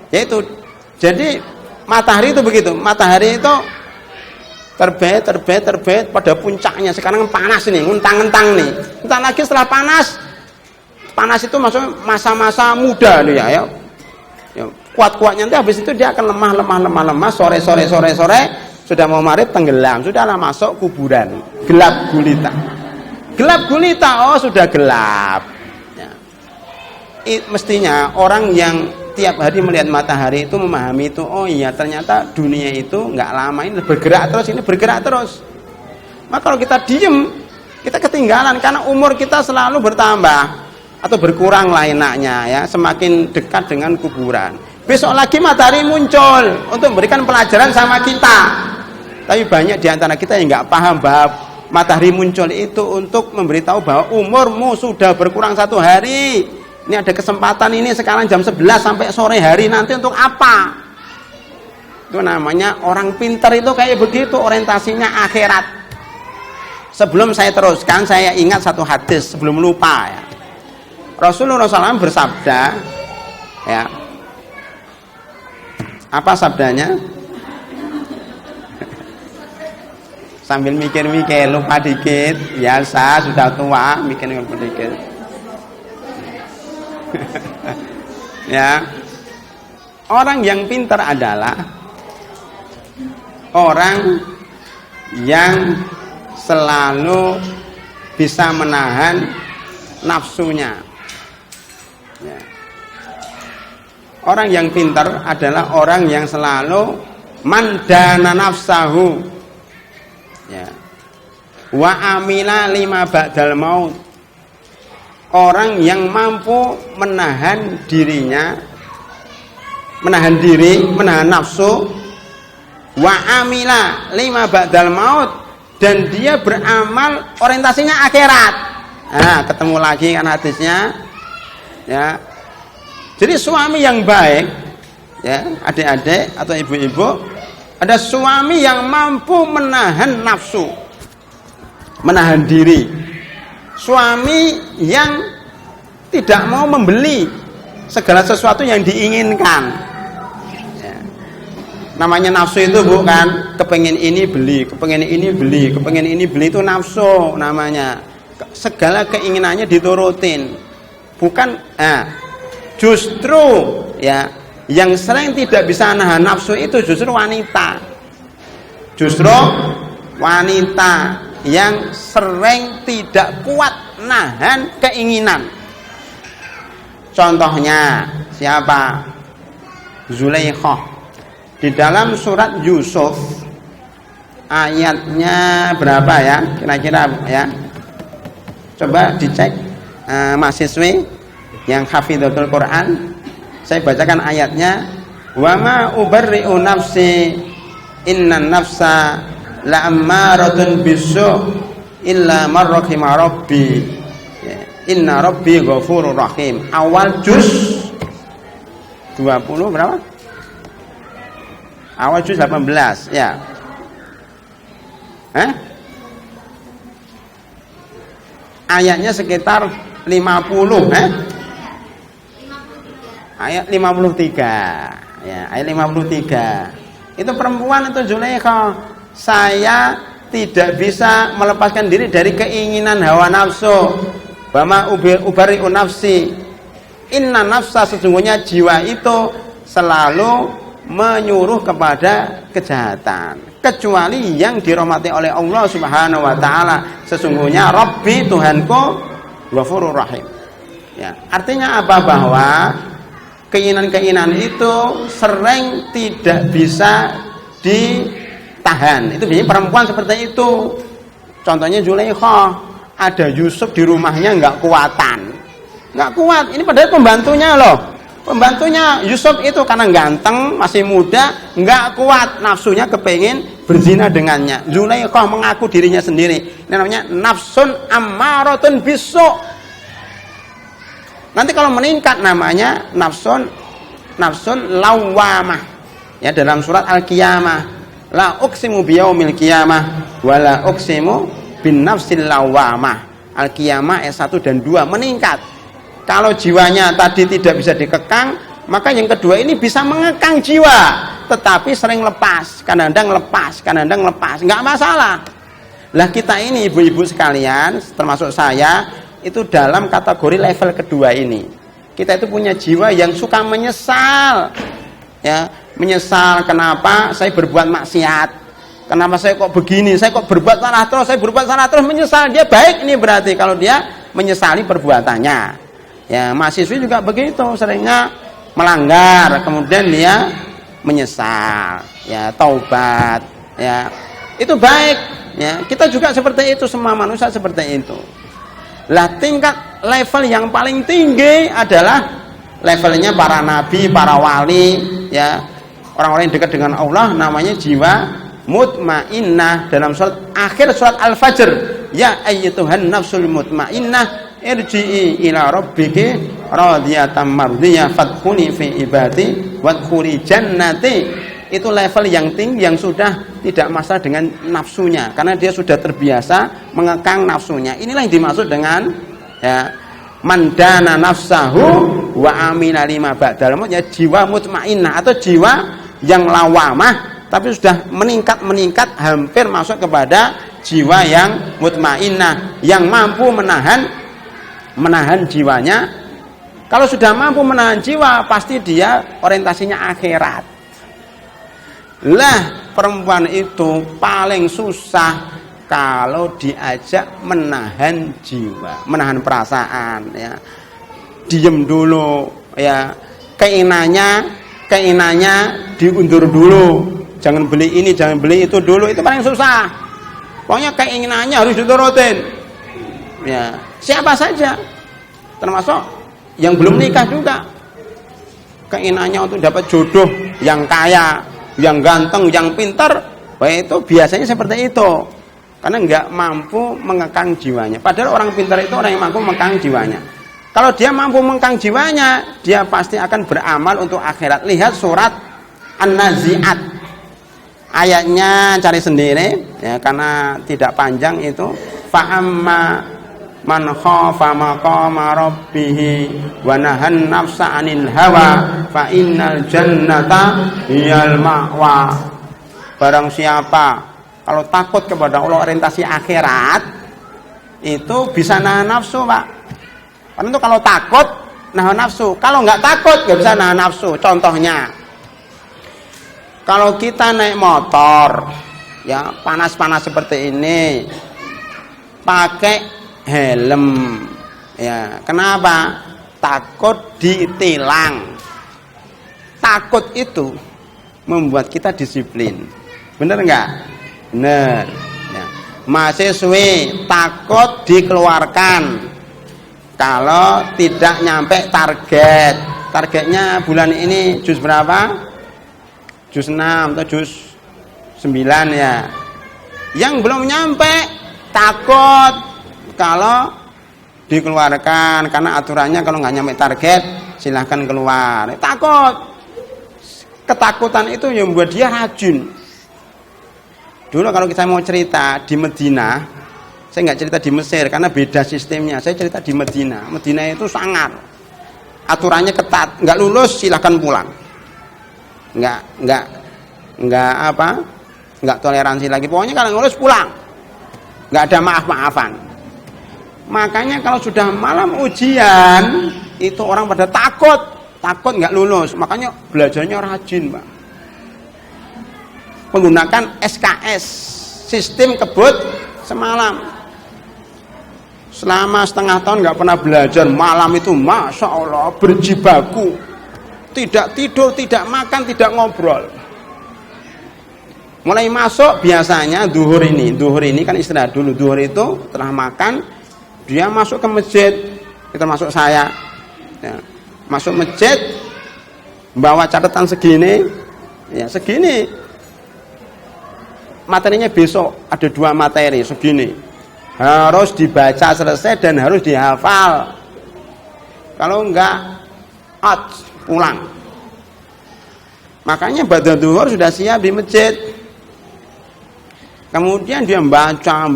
Speaker 1: Yaitu jadi matahari itu begitu. Matahari itu terbit pada puncaknya. Sekarang panas ini, nguntang-ngentang nih. Entar lagi setelah panas itu maksudnya masa-masa muda nih ya. Ya. Kuat-kuatnya nanti habis itu dia akan lemah, sore sudah mau maghrib tenggelam, sudahlah masuk kuburan, gelap gulita, oh sudah gelap ya. Mestinya orang yang tiap hari melihat matahari itu memahami itu, oh iya ternyata dunia itu nggak lama, ini bergerak terus. Maka kalau kita diem, kita ketinggalan karena umur kita selalu bertambah atau berkurang lah enaknya ya, semakin dekat dengan kuburan. Besok lagi matahari muncul untuk memberikan pelajaran sama kita. Tapi banyak di antara kita yang nggak paham bahwa matahari muncul itu untuk memberitahu bahwa umurmu sudah berkurang 1 hari. Ini ada kesempatan ini sekarang jam 11 sampai sore hari, nanti untuk apa? Itu namanya orang pintar itu kayak begitu, orientasinya akhirat. Sebelum saya teruskan, saya ingat satu hadis sebelum lupa ya. Rasulullah SAW bersabda, ya. Apa sabdanya? Sambil mikir-mikir, lupa dikit, biasa sudah tua, mikir dikit. Ya, orang yang pintar adalah orang yang selalu bisa menahan nafsunya. Ya. Orang yang pintar adalah orang yang selalu mandana nafsahu. Ya. Wa amila lima ba'dal maut. Orang yang mampu menahan dirinya, menahan nafsu wa amila lima ba'dal maut, dan dia beramal orientasinya akhirat. Nah, ketemu lagi kan hadisnya. Ya. Jadi suami yang baik, ya, adik-adik atau ibu-ibu, ada suami yang mampu menahan nafsu, menahan diri. Suami yang tidak mau membeli segala sesuatu yang diinginkan. Ya. Namanya nafsu itu bukan kepengen ini beli, kepengen ini beli, kepengen ini beli, itu nafsu namanya. Segala keinginannya diturutin. Bukan, justru ya yang sering tidak bisa nahan nafsu itu justru wanita. Justru wanita yang sering tidak kuat nahan keinginan. Contohnya siapa? Zulaikhah. Di dalam surat Yusuf ayatnya berapa ya? Kira-kira ya. Coba dicek mahasiswi yang hafidhatul Quran. Saya bacakan ayatnya. Wa ma ubarri'u nafsi innan nafsa la'ammaratun bisu' illa man rahima rabbi. Inna rabbi ghafurur rahim. Awal juz 20 berapa? Awal juz 18 ya. Ayatnya sekitar 50 ayat 53 ya, ayat 53 itu perempuan itu Zulaikha, saya tidak bisa melepaskan diri dari keinginan hawa nafsu. Bama ubari'u nafsi, inna nafsa, sesungguhnya jiwa itu selalu menyuruh kepada kejahatan, kecuali yang dirahmati oleh Allah Subhanahu wa taala. Sesungguhnya Rabbi, Tuhanku, Ghafurur Rahim. Ya, artinya apa? Bahwa keinginan-keinginan itu sering tidak bisa ditahan. Itu biasanya perempuan seperti itu. Contohnya Zulaikha, ada Yusuf di rumahnya nggak kuatan, nggak kuat. Ini padahal pembantunya loh. Pembantunya Yusuf itu karena ganteng, masih muda, nggak kuat, nafsunya kepengen berzina dengannya. Zulaikha mengaku dirinya sendiri. Ini namanya nafsun ammaratun bisu'. Nanti kalau meningkat namanya nafsun lawwamah. Ya, dalam surat Al-Qiyamah, la uqsimu biyaumil qiyamah wa la uqsimu bin nafsil lawwamah. Al-Qiyamah ayat 1 dan 2 meningkat. Kalau jiwanya tadi tidak bisa dikekang, maka yang kedua ini bisa mengekang jiwa, tetapi sering lepas, kadang-kadang lepas, nggak masalah. Lah kita ini ibu-ibu sekalian, termasuk saya, itu dalam kategori level kedua ini. Kita itu punya jiwa yang suka menyesal, ya, menyesal kenapa saya berbuat maksiat, kenapa saya kok begini, saya kok berbuat salah terus, menyesal. Dia baik ini berarti kalau dia menyesali perbuatannya. Ya, mahasiswi juga begitu, seringnya melanggar, kemudian dia menyesal, ya, taubat, ya, itu baik. Ya, kita juga seperti itu, semua manusia seperti itu. Lah tingkat level yang paling tinggi adalah levelnya para nabi, para wali, ya, orang-orang yang dekat dengan Allah, namanya jiwa mutmainnah. Dalam akhir surat Al-Fajr, ya ayyatuhan nafsul mutmainnah irji'i ila rabbiki radiyatan mardiyah fadkhuli fi ibadi wadkhuli jannati. Itu level yang tinggi, yang sudah tidak masalah dengan nafsunya, karena dia sudah terbiasa mengekang nafsunya. Inilah yang dimaksud dengan, ya, mandana nafsahu wa amina lima ba'dal maut, ya, jiwa mutmainnah atau jiwa yang lawamah, tapi sudah meningkat hampir masuk kepada jiwa yang mutmainnah, yang mampu menahan jiwanya. Kalau sudah mampu menahan jiwa, pasti dia orientasinya akhirat. Lah perempuan itu paling susah kalau diajak menahan jiwa, menahan perasaan, ya. Diem dulu, ya. Keinginannya diundur dulu. Jangan beli ini, jangan beli itu dulu, itu paling susah. Pokoknya keinginannya harus diturutin. Ya, siapa saja, termasuk yang belum nikah juga, keinginannya untuk dapat jodoh yang kaya, yang ganteng, yang pintar, itu biasanya seperti itu. Karena nggak mampu mengekang jiwanya. Padahal orang pintar itu orang yang mampu mengekang jiwanya. Kalau dia mampu mengekang jiwanya, dia pasti akan beramal untuk akhirat. Lihat surat An-Nazi'at. Ayatnya cari sendiri ya, karena tidak panjang itu. Fa'amma man khafa maqama rabbih wa nahan nafsa 'anil hawa fa innal jannata hiyal ma'wa. Barang siapa kalau takut kepada Allah, orientasi akhirat, itu bisa nahan nafsu, Pak. Karena itu kalau takut nahan nafsu, kalau nggak takut nggak bisa nahan nafsu. Contohnya, kalau kita naik motor ya panas-panas seperti ini, pakai helm ya, kenapa? Takut ditilang. Takut itu membuat kita disiplin, bener nggak? Bener ya. Mahasiswi takut dikeluarkan kalau tidak nyampe target. Targetnya bulan ini juz berapa? Juz 6 atau juz 9 ya. Yang belum nyampe takut kalau dikeluarkan, karena aturannya kalau nggak nyampe target silahkan keluar. Takut. Ketakutan itu yang membuat dia rajin. Dulu kalau kita mau cerita di Medina, saya nggak cerita di Mesir karena beda sistemnya. Saya cerita di Medina. Medina itu sangat aturannya ketat. Nggak lulus silahkan pulang. Nggak toleransi lagi. Pokoknya kalau lulus pulang. Nggak ada maaf-maafan. Makanya kalau sudah malam ujian itu orang pada takut nggak lulus. Makanya belajarnya rajin, Pak. Menggunakan SKS, sistem kebut semalam. Selama setengah tahun nggak pernah belajar, malam itu Masya Allah berjibaku, tidak tidur, tidak makan, tidak ngobrol. Mulai masuk biasanya duhur ini kan istirahat dulu. Duhur itu setelah makan dia masuk ke masjid, kita masuk saya ya, masuk masjid bawa catatan segini ya, segini materinya. Besok ada 2 materi segini, harus dibaca selesai dan harus dihafal. Kalau enggak out, pulang. Makanya ba'da zuhur sudah siap di masjid. Kemudian dia baca,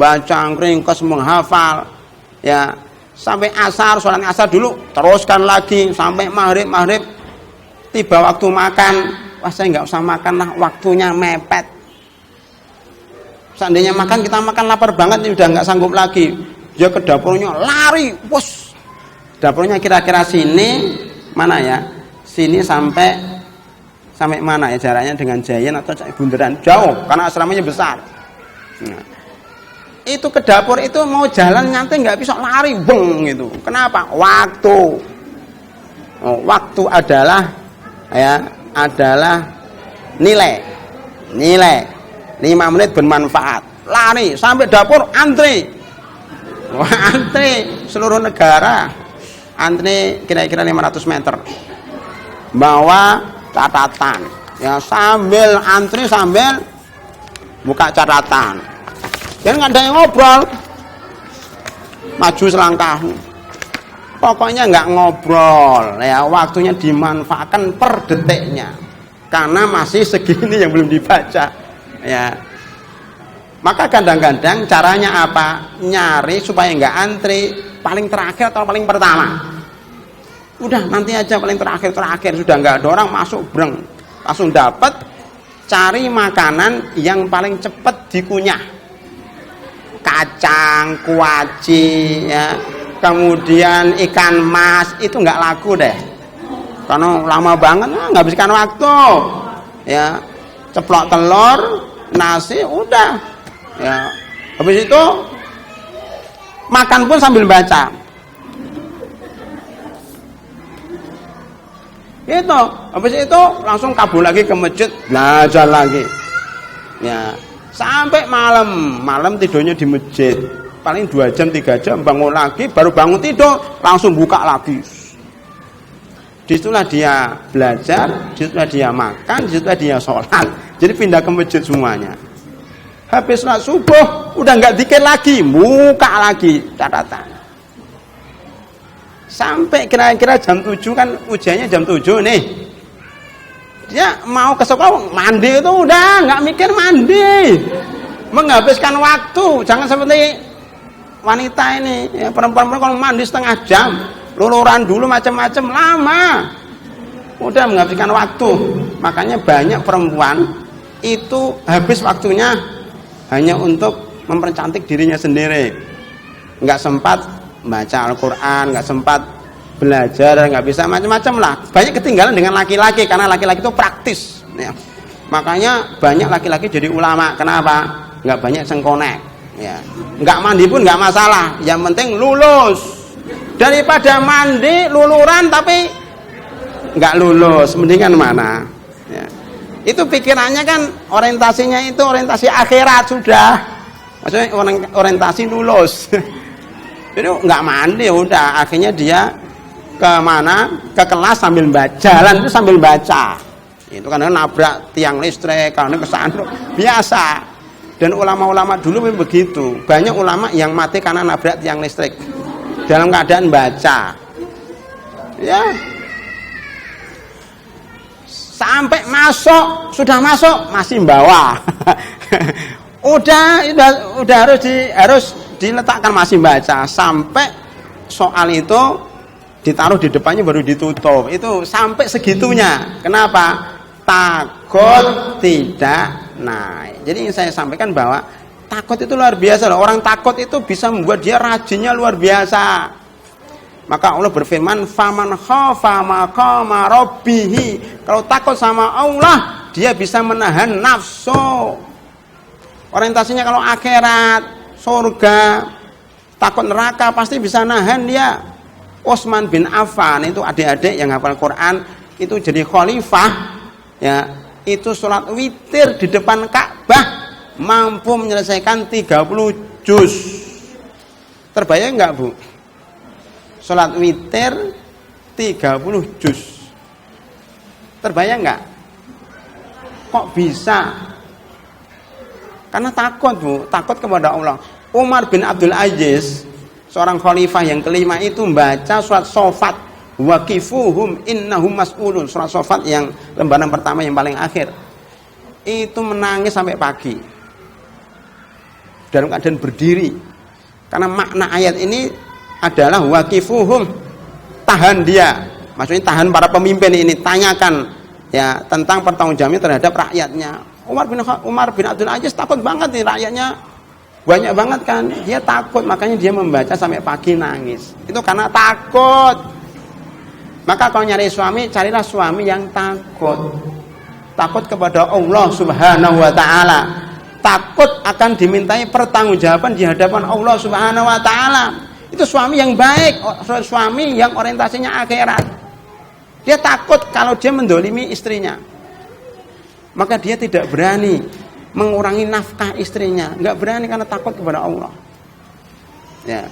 Speaker 1: ringkes, menghafal ya, sampai asar, sholat asar dulu, teruskan lagi sampai maghrib. Tiba waktu makan, wah saya nggak usah makan lah, waktunya mepet. Seandainya makan, kita makan lapar banget, ini udah nggak sanggup lagi. Dia ke dapurnya lari, bos. Dapurnya kira-kira sini, mana ya? Sini sampai mana ya jaraknya dengan Jayan atau Bundaran? Jauh, karena asramanya besar. Nah, itu ke dapur itu mau jalan nyantai nggak bisa, lari, beng gitu. Kenapa? Waktu. Waktu adalah nilai. 5 menit bermanfaat. Lari sampai dapur, antri. Antri seluruh negara. Antri kira-kira 500 meter. Bawa catatan. Ya, sambil antri sambil buka catatan. Dan nggak ada yang ngobrol. Maju selangkah. Pokoknya nggak ngobrol. Ya, waktunya dimanfaatkan per detiknya. Karena masih segini yang belum dibaca. Ya, maka kadang-kadang caranya apa? Nyari supaya nggak antri paling terakhir atau paling pertama. Udah nanti aja paling terakhir sudah nggak ada orang masuk, breng langsung dapat. Cari makanan yang paling cepat dikunyah, kacang, kuaci, ya, kemudian ikan mas itu nggak laku deh, karena lama banget ngabiskan waktu. Ya, ceplok telur, nasi, udah ya. Habis itu makan pun sambil baca. Itu, habis itu langsung kabur lagi ke masjid, belajar lagi. Ya, sampai malam tidurnya di masjid. Paling 2 jam 3 jam bangun lagi, baru bangun tidur langsung buka lagi. Disitulah dia belajar, disitulah dia makan, disitulah dia sholat. Jadi pindah ke masjid semuanya. Habis sholat subuh udah nggak zikir lagi, buka lagi catatan. Sampai kira-kira jam 7 kan ujiannya jam 7 nih. Dia mau ke sekolah mandi itu udah nggak mikir mandi. Menghabiskan waktu, jangan seperti wanita ini, ya, perempuan-perempuan kalau mandi setengah jam, luluran dulu macam-macam lama. Udah menghabiskan waktu. Makanya banyak perempuan itu habis waktunya hanya untuk mempercantik dirinya sendiri. Nggak sempat baca Al-Quran, nggak sempat belajar, nggak bisa macam-macam lah. Banyak ketinggalan dengan laki-laki karena laki-laki itu praktis. Ya. Makanya banyak laki-laki jadi ulama. Kenapa? Nggak banyak sengkonek. Ya. Nggak mandi pun nggak masalah. Yang penting lulus. Daripada mandi luluran tapi nggak lulus, mendingan mana? Ya. Itu pikirannya kan orientasinya itu orientasi akhirat sudah. Maksudnya orientasi lulus. Jadi nggak mandi udah, akhirnya dia ke mana? Ke kelas sambil baca, jalan itu sambil baca. Itu karena nabrak tiang listrik, karena kesana biasa. Dan ulama-ulama dulu begitu. Banyak ulama yang mati karena nabrak tiang listrik dalam keadaan baca. Ya. Sampai masuk, sudah masuk masih bawa. udah harus diletakkan masih baca sampai soal itu ditaruh di depannya baru ditutup. Itu sampai segitunya. Kenapa? Takut tidak naik. Jadi saya sampaikan bahwa takut itu luar biasa loh. Orang takut itu bisa membuat dia rajinnya luar biasa. Maka Allah berfirman, "Faman khafa maqama rabbih." Kalau takut sama Allah, dia bisa menahan nafsu. Orientasinya kalau akhirat, surga, takut neraka pasti bisa nahan dia. Utsman bin Affan itu adik-adik yang hafal Quran itu jadi khalifah, ya, itu sholat witir di depan Ka'bah mampu menyelesaikan 30 juz. Terbayang nggak, Bu? Sholat witir 30 juz. Terbayang nggak? Kok bisa? Karena takut, Bu, takut kepada Allah. Umar bin Abdul Aziz, seorang khalifah yang kelima itu membaca surat Shofat, waqifuhum innahum mas'ulun, surat Shofat yang lembaran pertama yang paling akhir. Itu menangis sampai pagi dalam keadaan berdiri. Karena makna ayat ini adalah waqifuhum, tahan dia. Maksudnya tahan para pemimpin ini, tanyakan ya tentang pertanggungjawabannya terhadap rakyatnya. Umar bin Abdul Aziz takut banget nih, rakyatnya banyak banget kan, dia takut, makanya dia membaca sampai pagi nangis. Itu karena takut. Maka kalau nyari suami, carilah suami yang takut. Takut kepada Allah Subhanahu wa taala. Takut akan dimintai pertanggungjawaban di hadapan Allah Subhanahu wa taala. Itu suami yang baik, suami yang orientasinya akhirat. Dia takut kalau dia mendolimi istrinya. Maka dia tidak berani mengurangi nafkah istrinya, nggak berani karena takut kepada Allah. Ya,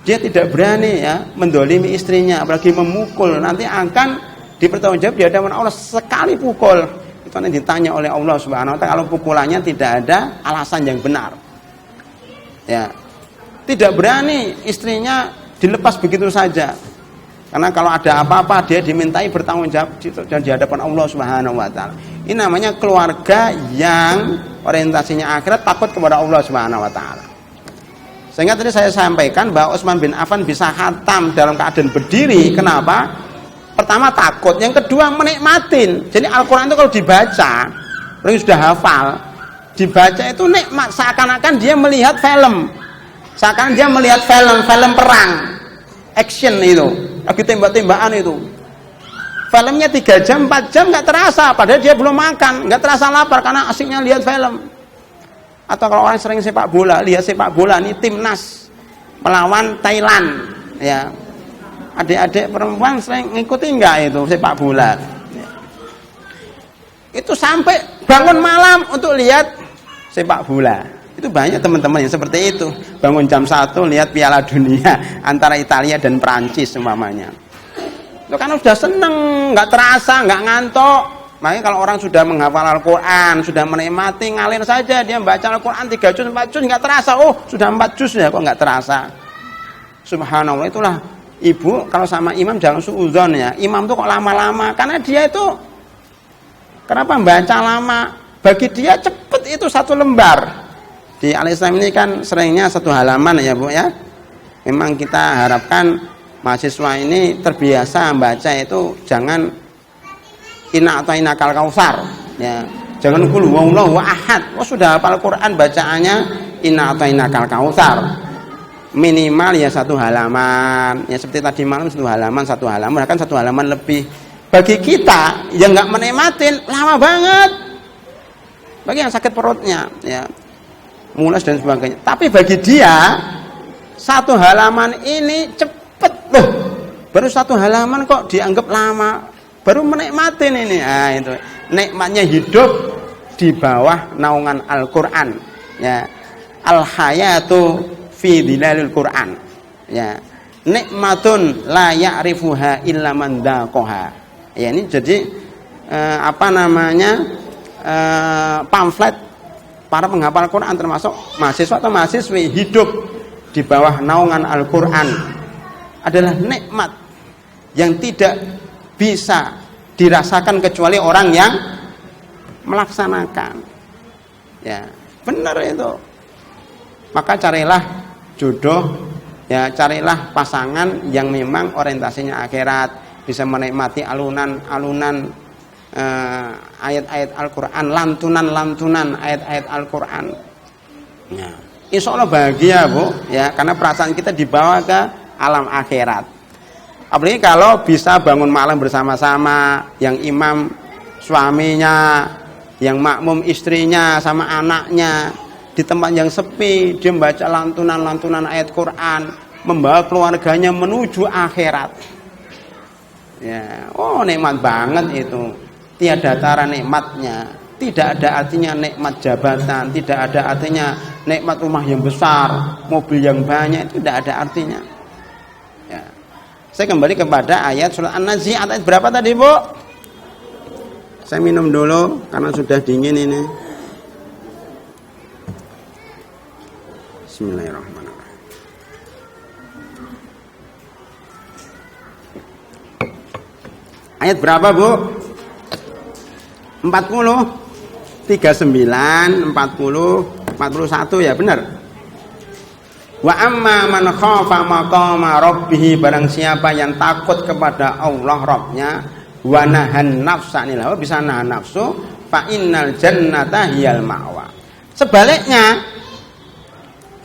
Speaker 1: dia tidak berani ya mendolimi istrinya, apalagi memukul. Nanti akan dipertanggungjawab di hadapan Allah. Sekali pukul itu nanti ditanya oleh Allah Subhanahu Wa Taala. Kalau pukulannya tidak ada alasan yang benar, ya, tidak berani istrinya dilepas begitu saja. Karena kalau ada apa-apa dia dimintai bertanggung jawab di hadapan Allah Subhanahu wa taala. Ini namanya keluarga yang orientasinya akhirat, takut kepada Allah Subhanahu wa taala. Sehingga tadi saya sampaikan bahwa Utsman bin Affan bisa khatam dalam keadaan berdiri. Kenapa? Pertama takut, yang kedua menikmatin. Jadi Al-Qur'an itu kalau dibaca, orang sudah hafal, dibaca itu nikmat, seakan-akan dia melihat film. Seakan dia melihat film perang. Action itu, lagi tembak-tembakan itu. Filmnya 3 jam, 4 jam nggak terasa, padahal dia belum makan, nggak terasa lapar karena asiknya lihat film. Atau kalau orang sering sepak bola, lihat sepak bola ini timnas melawan Thailand, ya. Adik-adik perempuan sering ngikutin nggak itu sepak bola? Itu sampai bangun malam untuk lihat sepak bola. Itu banyak teman-teman yang seperti itu. Bangun jam 1 lihat Piala Dunia antara Italia dan Prancis umpamanya. Itu kan sudah seneng, nggak terasa, nggak ngantuk. Makanya kalau orang sudah menghafal Al-Quran, sudah menikmati, ngalir saja dia membaca Al-Quran 3 juz, 4 juz, nggak terasa. Oh, sudah 4 juz ya, kok nggak terasa. Subhanallah, itulah ibu kalau sama imam jangan suudzon ya. Imam tuh kok lama-lama, karena dia itu kenapa membaca lama? Bagi dia cepet itu 1 lembar. Di Al-Islam ini kan seringnya 1 halaman ya Bu ya. Memang kita harapkan mahasiswa ini terbiasa membaca itu jangan Inna atau inakal kausar ya. Jangan qul huwallahu ahad. Wah sudah hafal Quran bacaannya inna atau inakal kausar. Minimal ya 1 halaman. Ya seperti tadi malam 1 halaman, 1 halaman, bahkan 1 halaman lebih. Bagi kita yang enggak menikmatin lama banget. Bagi yang sakit perutnya ya. Mulas dan sebagainya. Tapi bagi dia 1 halaman ini cepet loh. Baru 1 halaman kok dianggap lama. Baru menikmati ini, itu nikmatnya hidup di bawah naungan Al-Quran. Ya, al-hayatu fi dhilalil Quran. Ya, nikmatun la ya'rifuha illa man dzaqaha. Ya, ini jadi pamflet para penghafal Quran termasuk mahasiswa atau mahasiswi hidup di bawah naungan Al-Quran adalah nikmat yang tidak bisa dirasakan kecuali orang yang melaksanakan. Ya, benar itu. Maka carilah jodoh, ya carilah pasangan yang memang orientasinya akhirat, bisa menikmati alunan-alunan ayat-ayat Al-Qur'an, lantunan-lantunan ayat-ayat Al-Qur'an. Ya, insya Allah bahagia Bu, ya karena perasaan kita dibawa ke alam akhirat. Apalagi kalau bisa bangun malam bersama-sama, yang imam suaminya, yang makmum istrinya sama anaknya, di tempat yang sepi, dia membaca lantunan-lantunan ayat Quran, membawa keluarganya menuju akhirat. Ya, oh nikmat banget itu. Tiada tara nikmatnya. Tidak ada artinya nikmat jabatan, tidak ada artinya nikmat rumah yang besar, mobil yang banyak, itu tidak ada artinya. Ya. Saya kembali kepada ayat surat An-Nazi'at ayat berapa tadi Bu? Saya minum dulu karena sudah dingin ini. Bismillahirrahmanirrahim. Ayat berapa Bu? 40, 39, 40, 41 ya benar. Wa amma man khafa maqama rabbih, barang siapa yang takut kepada Allah Rabbnya, wa nahan nafsa anil hawa, bisa nahan nafsu, fa innal jannata hiyal ma'wa. Sebaliknya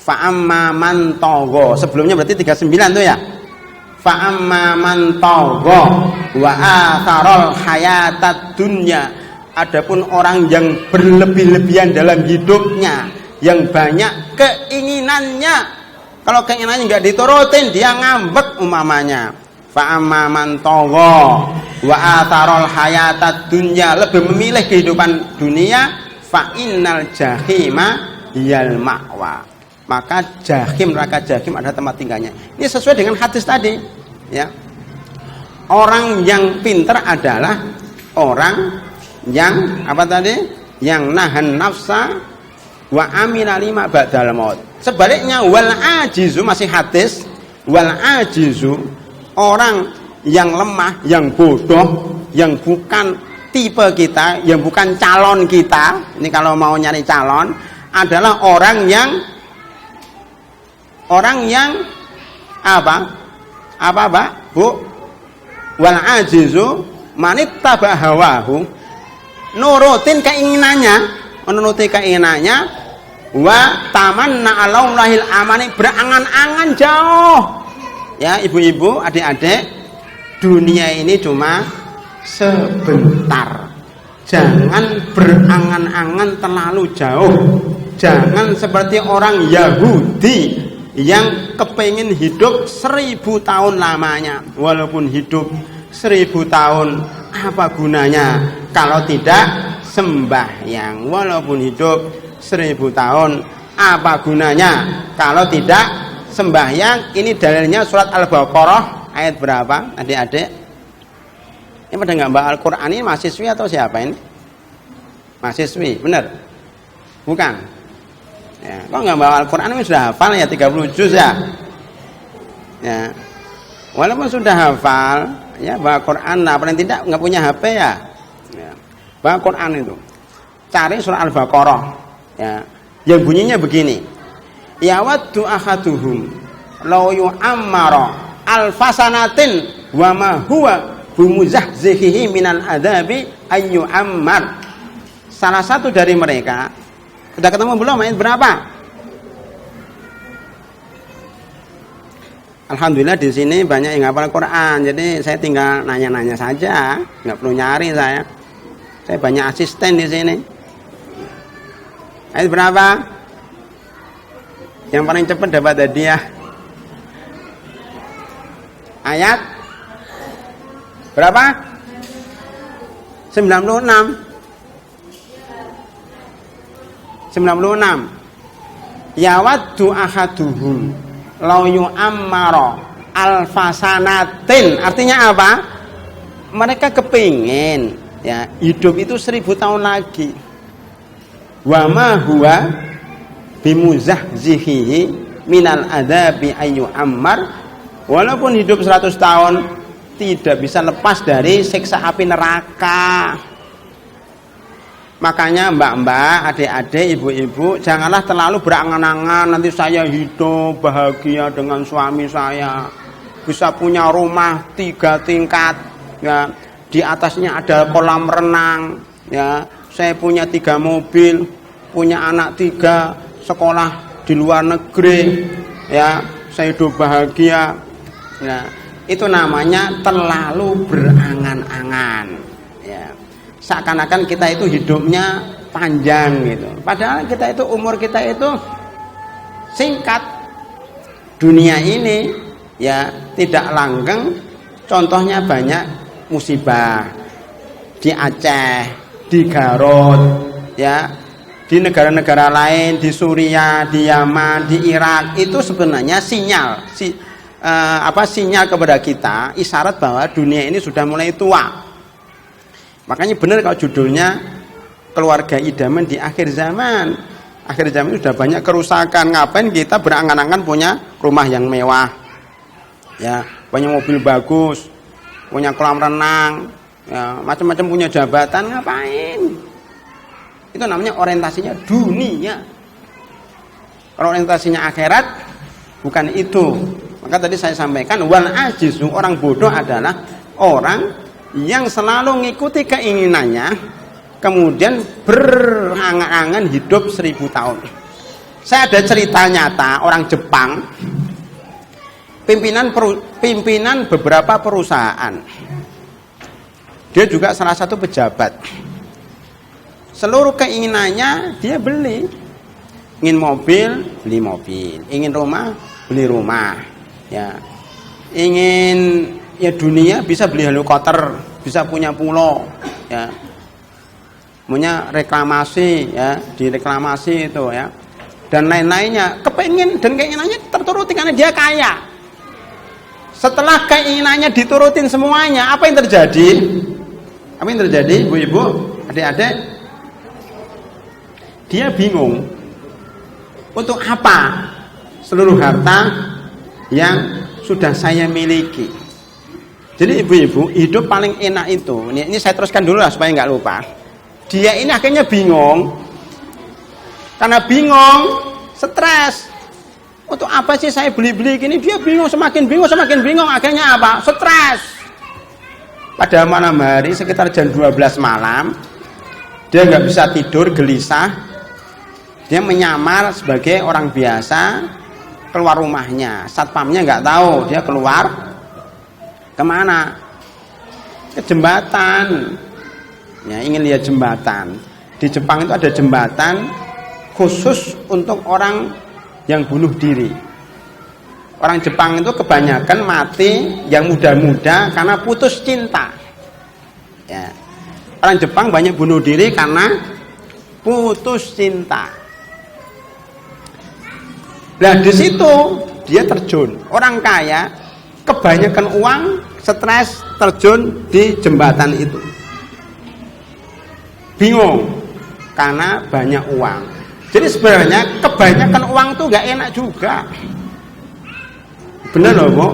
Speaker 1: fa amma man tagha, sebelumnya berarti 39 tuh ya. Fa amma man tagha wa atharal hayatad dunya, adapun orang yang berlebih-lebihan dalam hidupnya, yang banyak keinginannya, kalau keinginannya nggak diturutin dia ngambek umpamanya. Fa amma man tagha wa atharul hayatad dunya, lebih memilih kehidupan dunia, fa innal jahima hiyal ma'wa, maka jahim, neraka jahim adalah tempat tinggalnya. Ini sesuai dengan hadis tadi ya. Orang yang pintar adalah orang yang apa tadi? Yang nahan nafsa wa amila lima ba'dal maut. Sebaliknya wal ajizu, masih hadis, wal ajizu, orang yang lemah, yang bodoh, yang bukan tipe kita, yang bukan calon kita, ini kalau mau nyari calon, adalah orang yang apa Pak Bu? Wal ajizu manittaba hawahu, nurutin keinginannya, wa tamanna alaillahil amani, berangan-angan jauh. Ya ibu-ibu, adik-adik, dunia ini cuma sebentar. Jangan berangan-angan terlalu jauh. Jangan seperti orang Yahudi yang kepingin hidup 1000 tahun lamanya. Walaupun hidup 1000 tahun, apa gunanya kalau tidak sembahyang? Walaupun hidup 1000 tahun, apa gunanya kalau tidak sembahyang? Ini dalilnya surat Al-Baqarah ayat berapa adik-adik? Ini pada nggak bawa Al-Quran ini mahasiswi atau siapa ini? Mahasiswi, benar? Bukan? Ya, kok nggak bawa Al-Quran ini sudah hafal ya 30 juz ya? Ya, walaupun sudah hafal, ya bawa Quran, nah paling tidak nggak punya HP ya, bawa Quran itu, cari surah Al-Baqarah, ya, yang bunyinya begini, ya waddu ahaduhum law yu'ammara alfasanatin wa ma huwa bimuzahzihihi minal adabi ayyu ammar. Salah satu dari mereka, sudah ketemu belum ayat berapa? Alhamdulillah di sini banyak yang hafal Quran, jadi saya tinggal nanya-nanya saja, nggak perlu nyari saya. Saya banyak asisten di sini. Ayat berapa? Yang paling cepat dapat hadiah. Ayat berapa? 96. 96. Ya waddu ahaduhum law yu'ammara alfasanatin. Artinya apa? Mereka kepingin ya hidup itu 1000 tahun lagi. Wa ma huwa bimuzahzihihi minal adabi ayyu ammar. Walaupun hidup 100 tahun tidak bisa lepas dari siksa api neraka. Makanya mbak-mbak, adik-adik, ibu-ibu, janganlah terlalu berangan-angan nanti saya hidup bahagia dengan suami saya, bisa punya rumah 3 tingkat, ya, di atasnya ada kolam renang, ya, saya punya 3 mobil, punya anak 3, sekolah di luar negeri, ya, saya hidup bahagia. Ya, itu namanya terlalu berangan-angan. Ya. Seakan-akan kita itu hidupnya panjang gitu. Padahal kita itu umur kita itu singkat. Dunia ini ya tidak langgeng. Contohnya banyak musibah di Aceh, di Garut, ya, di negara-negara lain, di Suriah, di Yaman, di Irak. Itu sebenarnya sinyal, sinyal kepada kita, isyarat bahwa dunia ini sudah mulai tua. Makanya benar kalau judulnya keluarga idaman di akhir zaman. Akhir zaman sudah banyak kerusakan. Ngapain kita berangan-angan punya rumah yang mewah, ya, punya mobil bagus, punya kolam renang, ya, macam-macam, punya jabatan, ngapain? Itu namanya orientasinya dunia. Kalau orientasinya akhirat, bukan itu. Maka tadi saya sampaikan, wal ajizu, orang bodoh adalah orang yang selalu mengikuti keinginannya, kemudian berangan-angan hidup 1000 tahun. Saya ada cerita nyata orang Jepang, pimpinan beberapa perusahaan. Dia juga salah satu pejabat. Seluruh keinginannya dia beli. Ingin mobil, beli mobil. Ingin rumah, beli rumah. Ya. Ingin ya dunia, bisa beli helikopter, bisa punya pulau, ya, punya reklamasi, ya, direklamasi itu, ya, dan lain-lainnya. Kepingin dan keinginannya terturuti karena dia kaya. Setelah keinginannya diturutin semuanya, apa yang terjadi? Apa yang terjadi, ibu-ibu, adik-adik? Dia bingung. Untuk apa seluruh harta yang sudah saya miliki? Jadi ibu-ibu, hidup paling enak itu, ini saya teruskan dulu lah supaya nggak lupa. Dia ini akhirnya bingung. Karena bingung, stres. Untuk apa sih saya beli-beli gini? Dia bingung, semakin bingung, akhirnya apa? Stres. Pada malam hari sekitar jam 12 malam, dia nggak bisa tidur, gelisah. Dia menyamar sebagai orang biasa, keluar rumahnya. Satpamnya nggak tahu, dia keluar. Kemana? Ke jembatan. Ya, ingin lihat jembatan. Di Jepang itu ada jembatan khusus untuk orang yang bunuh diri. Orang Jepang itu kebanyakan mati yang muda-muda karena putus cinta. Ya. Orang Jepang banyak bunuh diri karena putus cinta. Nah, di situ dia terjun. Orang kaya kebanyakan uang, stres, terjun di jembatan itu. Bingung karena banyak uang. Jadi sebenarnya kebanyakan uang tuh nggak enak juga. Bener loh, Bu.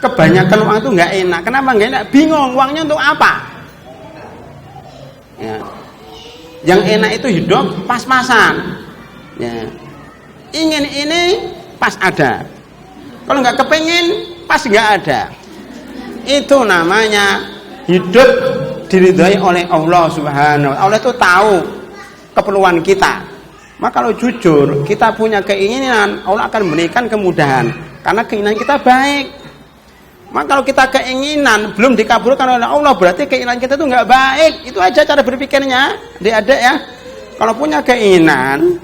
Speaker 1: Kebanyakan uang tuh nggak enak. Kenapa nggak enak? Bingung uangnya untuk apa? Ya. Yang enak itu hidup pas-pasan. Ya. Ingin ini pas ada. Kalau nggak kepengen pas nggak ada. Itu namanya hidup diridhoi oleh Allah Subhanahu wa taala. Allah itu tahu keperluan kita. Maka kalau jujur kita punya keinginan, Allah akan memberikan kemudahan karena keinginan kita baik. Maka kalau kita keinginan belum dikabulkan oleh Allah, berarti keinginan kita itu nggak baik. Itu aja cara berpikirnya, adik-adik ya. Kalau punya keinginan,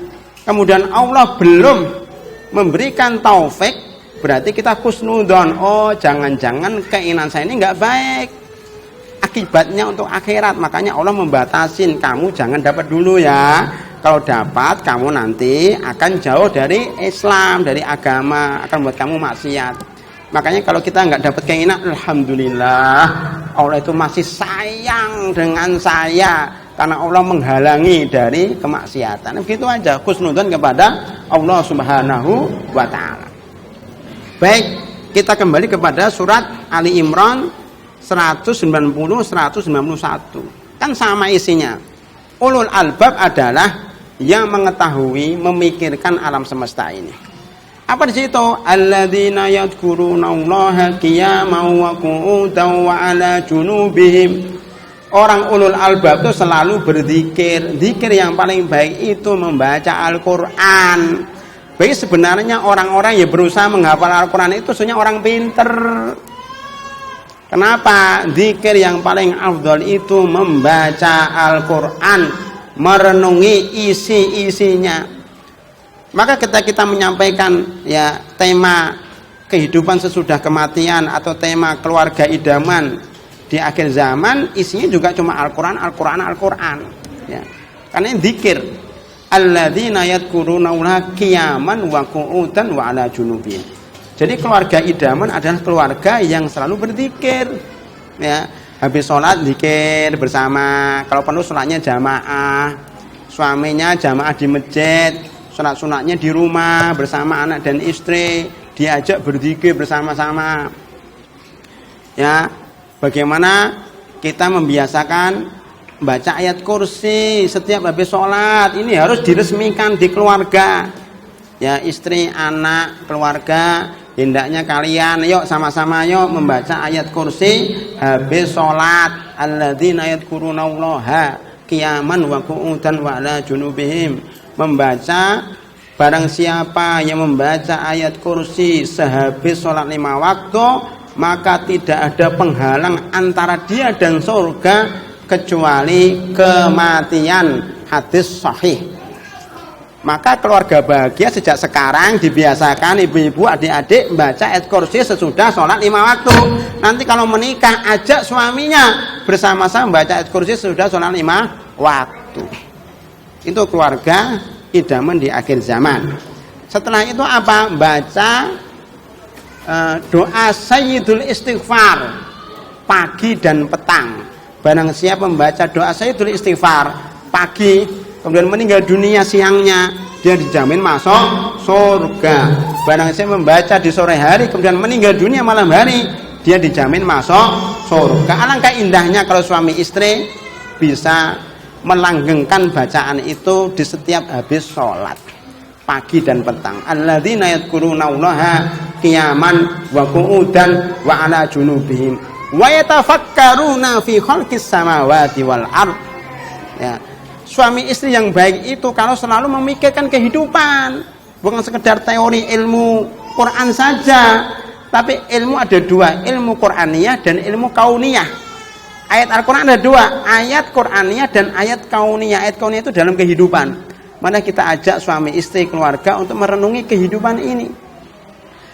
Speaker 1: kemudian Allah belum memberikan taufik, berarti kita husnudon. Oh, jangan-jangan keinginan saya ini nggak baik. Akibatnya untuk akhirat, makanya Allah membatasin, kamu jangan dapat dulu ya. Kalau dapat, kamu nanti akan jauh dari Islam, dari agama, akan buat kamu maksiat. Makanya kalau kita nggak dapat keinginan, alhamdulillah, Allah itu masih sayang dengan saya karena Allah menghalangi dari kemaksiatan. Begitu aja, husnudzon kepada Allah Subhanahu wa taala. Baik, kita kembali kepada surat Ali Imran 190 191. Kan sama isinya. Ulul albab adalah yang mengetahui, memikirkan alam semesta ini. Apa di situ? Alladzina yadhkurunallaha qiyaman wa qu'udan wa 'ala junubihim. Orang ulul albab itu selalu berzikir. Zikir yang paling baik itu membaca Al-Qur'an. Baik, sebenarnya orang-orang yang berusaha menghafal Al-Qur'an itu sebenarnya orang pinter. Kenapa? Zikir yang paling afdal itu membaca Al-Qur'an, merenungi isi-isinya. Maka ketika kita menyampaikan ya tema kehidupan sesudah kematian atau tema keluarga idaman di akhir zaman, isinya juga cuma Al-Qur'an, Al-Qur'an, Al-Qur'an. Ya. Karena ini zikir. Alladzina yadhkurunallaha qiyaman wa qu'udan wa 'ala junubihim. Jadi keluarga idaman adalah keluarga yang selalu berzikir. Ya, habis sholat zikir bersama. Kalau perlu sholatnya jamaah, suaminya jamaah di masjid, sholat sunatnya di rumah bersama anak dan istri, diajak berzikir bersama-sama. Ya, bagaimana kita membiasakan baca ayat kursi setiap habis sholat. Ini harus diresmikan di keluarga. Ya, istri, anak, keluarga, hendaknya kalian yuk sama-sama yuk membaca ayat kursi habis sholat. Alladzina yadhkurunallaha qiyaman wa qu'udan wa 'ala junubihim. Membaca, barang siapa yang membaca ayat kursi sehabis sholat 5 waktu, maka tidak ada penghalang antara dia dan surga kecuali kematian. Hadis sahih. Maka keluarga bahagia sejak sekarang dibiasakan ibu-ibu, adik-adik membaca ayat kursi sesudah sholat 5 waktu. Nanti kalau menikah, ajak suaminya bersama-sama membaca ayat kursi sesudah sholat 5 waktu. Itu keluarga idaman di akhir zaman. Setelah itu apa? Baca doa Sayyidul Istighfar pagi dan petang. Barang siapa membaca doa Sayyidul Istighfar pagi, kemudian meninggal dunia siangnya, dia dijamin masuk surga. Barang siapa membaca di sore hari, kemudian meninggal dunia malam hari, dia dijamin masuk surga. Alangkah indahnya kalau suami istri bisa melanggengkan bacaan itu di setiap habis sholat pagi dan petang. Alladzina yadhkurunallaha qiyaman wa qu'udan wa 'ala junubihim wa yatafakkaruna fi khalqis samawati wal ard. Ya, suami istri yang baik itu kalau selalu memikirkan kehidupan, bukan sekedar teori ilmu Quran saja, tapi ilmu ada dua, ilmu Quraniyah dan ilmu kauniyah. Ayat Al-Quran ada dua, ayat Quraniyah dan ayat kauniyah. Ayat kauniyah itu dalam kehidupan. Mana kita ajak suami istri keluarga untuk merenungi kehidupan ini.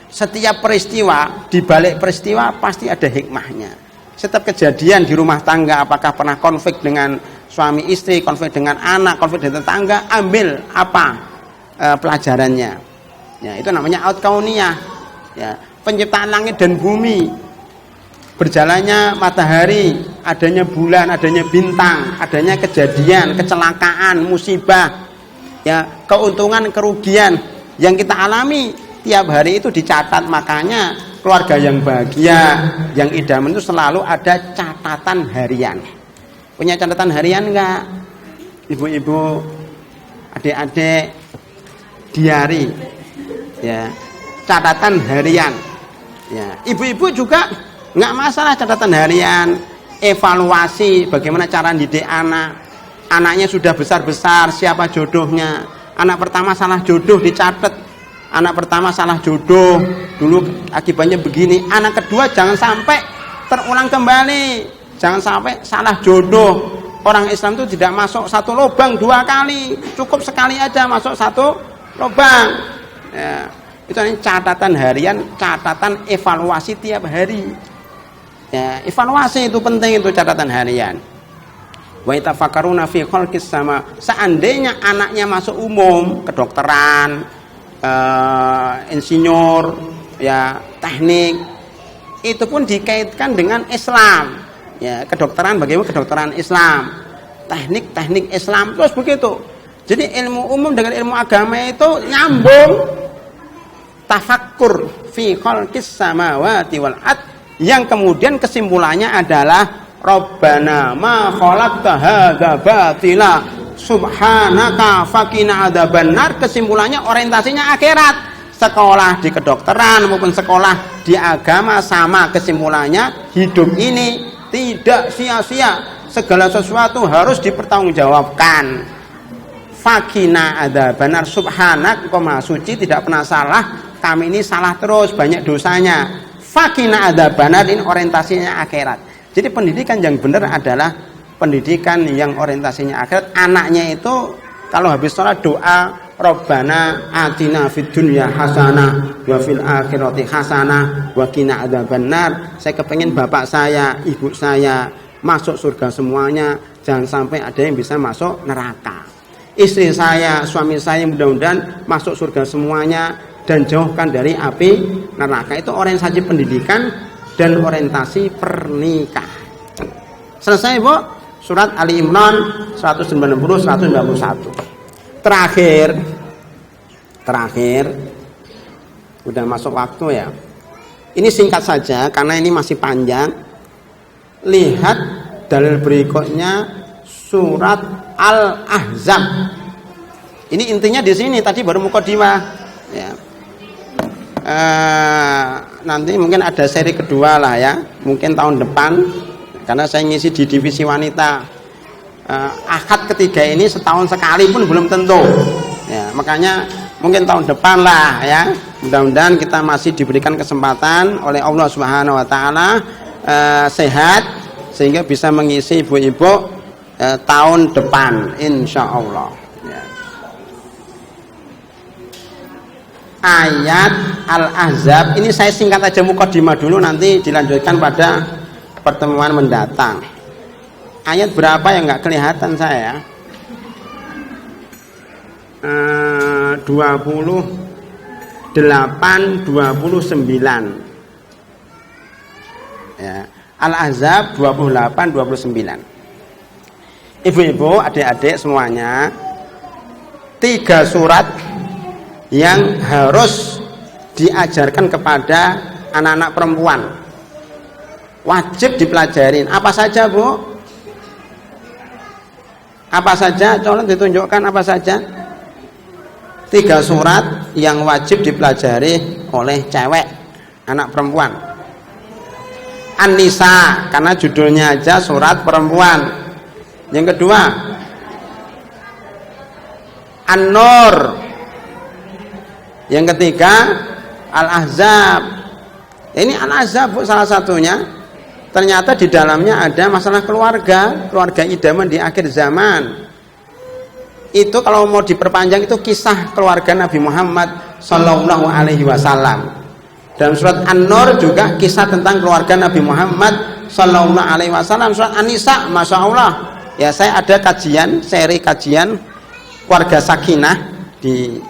Speaker 1: Setiap peristiwa, di balik peristiwa pasti ada hikmahnya. Setiap kejadian di rumah tangga, apakah pernah konflik dengan suami istri, konflik dengan anak, konflik dengan tetangga, ambil apa pelajarannya. Ya, itu namanya ayat kauniyah. Ya, penciptaan langit dan bumi. berjalannya matahari, adanya bulan, adanya bintang, adanya kejadian, kecelakaan, musibah, ya, keuntungan, kerugian yang kita alami tiap hari itu dicatat. Makanya keluarga yang bahagia, yang idaman itu selalu ada catatan harian. Punya catatan harian enggak? Ibu-ibu, adik-adik, diari, ya, catatan harian. Ya, ibu-ibu juga enggak masalah catatan harian, evaluasi bagaimana cara didik anak. Anaknya sudah besar-besar, siapa jodohnya? Anak pertama salah jodoh dicatat. Anak pertama salah jodoh, dulu akibatnya begini. Anak kedua jangan sampai terulang kembali. Jangan sampai salah jodoh. Orang Islam itu tidak masuk satu lubang 2 kali, cukup sekali aja masuk satu lubang. Ya, itu catatan harian, catatan evaluasi tiap hari. Ya, evaluasi itu penting, itu catatan harian. Wa itafakkaruna fi khalqis sama. Seandainya anaknya masuk umum, kedokteran, insinyur, ya, teknik, itu pun dikaitkan dengan Islam. Ya, kedokteran bagaimana kedokteran Islam, teknik Islam, terus begitu. Jadi ilmu umum dengan ilmu agama itu nyambung. Tafakkur fi khalqis samawati wal ard, yang kemudian kesimpulannya adalah Rabbana ma khalaqta hadza batila subhanaka faqina adzabannar. Kesimpulannya orientasinya akhirat. Sekolah di kedokteran maupun sekolah di agama sama kesimpulannya, hidup ini tidak sia-sia, segala sesuatu harus dipertanggungjawabkan. Faqina adzabannar, subhanak, engkau maha suci, tidak pernah salah, kami ini salah terus, banyak dosanya. Faqina adzabannar, ini orientasinya akhirat. Jadi pendidikan yang benar adalah pendidikan yang orientasinya akhirat. Anaknya itu kalau habis sholat doa, Rabbana atina fid dunya hasanah wa fil akhirati hasanah wa qina adzabannar. Saya kepengen bapak saya, ibu saya masuk surga semuanya, jangan sampai ada yang bisa masuk neraka. Istri saya, suami saya mudah-mudahan masuk surga semuanya dan jauhkan dari api neraka. Itu orientasi pendidikan dan orientasi pernikahan. Selesai, Bu? Surat Ali Imran 190-191. Terakhir udah masuk waktu ya. Ini singkat saja karena ini masih panjang. Lihat dalil berikutnya, surat Al-Ahzab. Ini intinya di sini, tadi baru mukadimah ya. Nanti mungkin ada seri kedua lah ya, mungkin tahun depan, karena saya ngisi di divisi wanita. Akad ketiga ini setahun sekali pun belum tentu ya, makanya mungkin tahun depan lah ya. Mudah-mudahan kita masih diberikan kesempatan oleh Allah Subhanahu wa taala sehat sehingga bisa mengisi ibu-ibu tahun depan insyaallah ya. Ayat Al-Ahzab ini saya singkat aja mukadimah dulu, nanti dilanjutkan pada pertemuan mendatang. Ayat berapa yang nggak kelihatan saya? 28, 29 ya. Al-Ahzab 28, 29. Ibu-ibu, adik-adik semuanya, 3 surat yang harus diajarkan kepada anak-anak perempuan, wajib dipelajarin. Apa saja, Bu? Apa saja? Tolong ditunjukkan apa saja. 3 surat yang wajib dipelajari oleh cewek, anak perempuan. An-Nisa, karena judulnya aja surat perempuan. Yang kedua, An-Nur. Yang ketiga, Al-Ahzab. Ini Al-Ahzab, Bu, salah satunya. Ternyata di dalamnya ada masalah keluarga idaman di akhir zaman. Itu kalau mau diperpanjang itu kisah keluarga Nabi Muhammad Sallallahu Alaihi Wasallam. Dalam surat An-Nur juga kisah tentang keluarga Nabi Muhammad Sallallahu Alaihi Wasallam. Surat An-Nisa, Masya Allah. Ya, saya ada seri kajian keluarga Sakinah di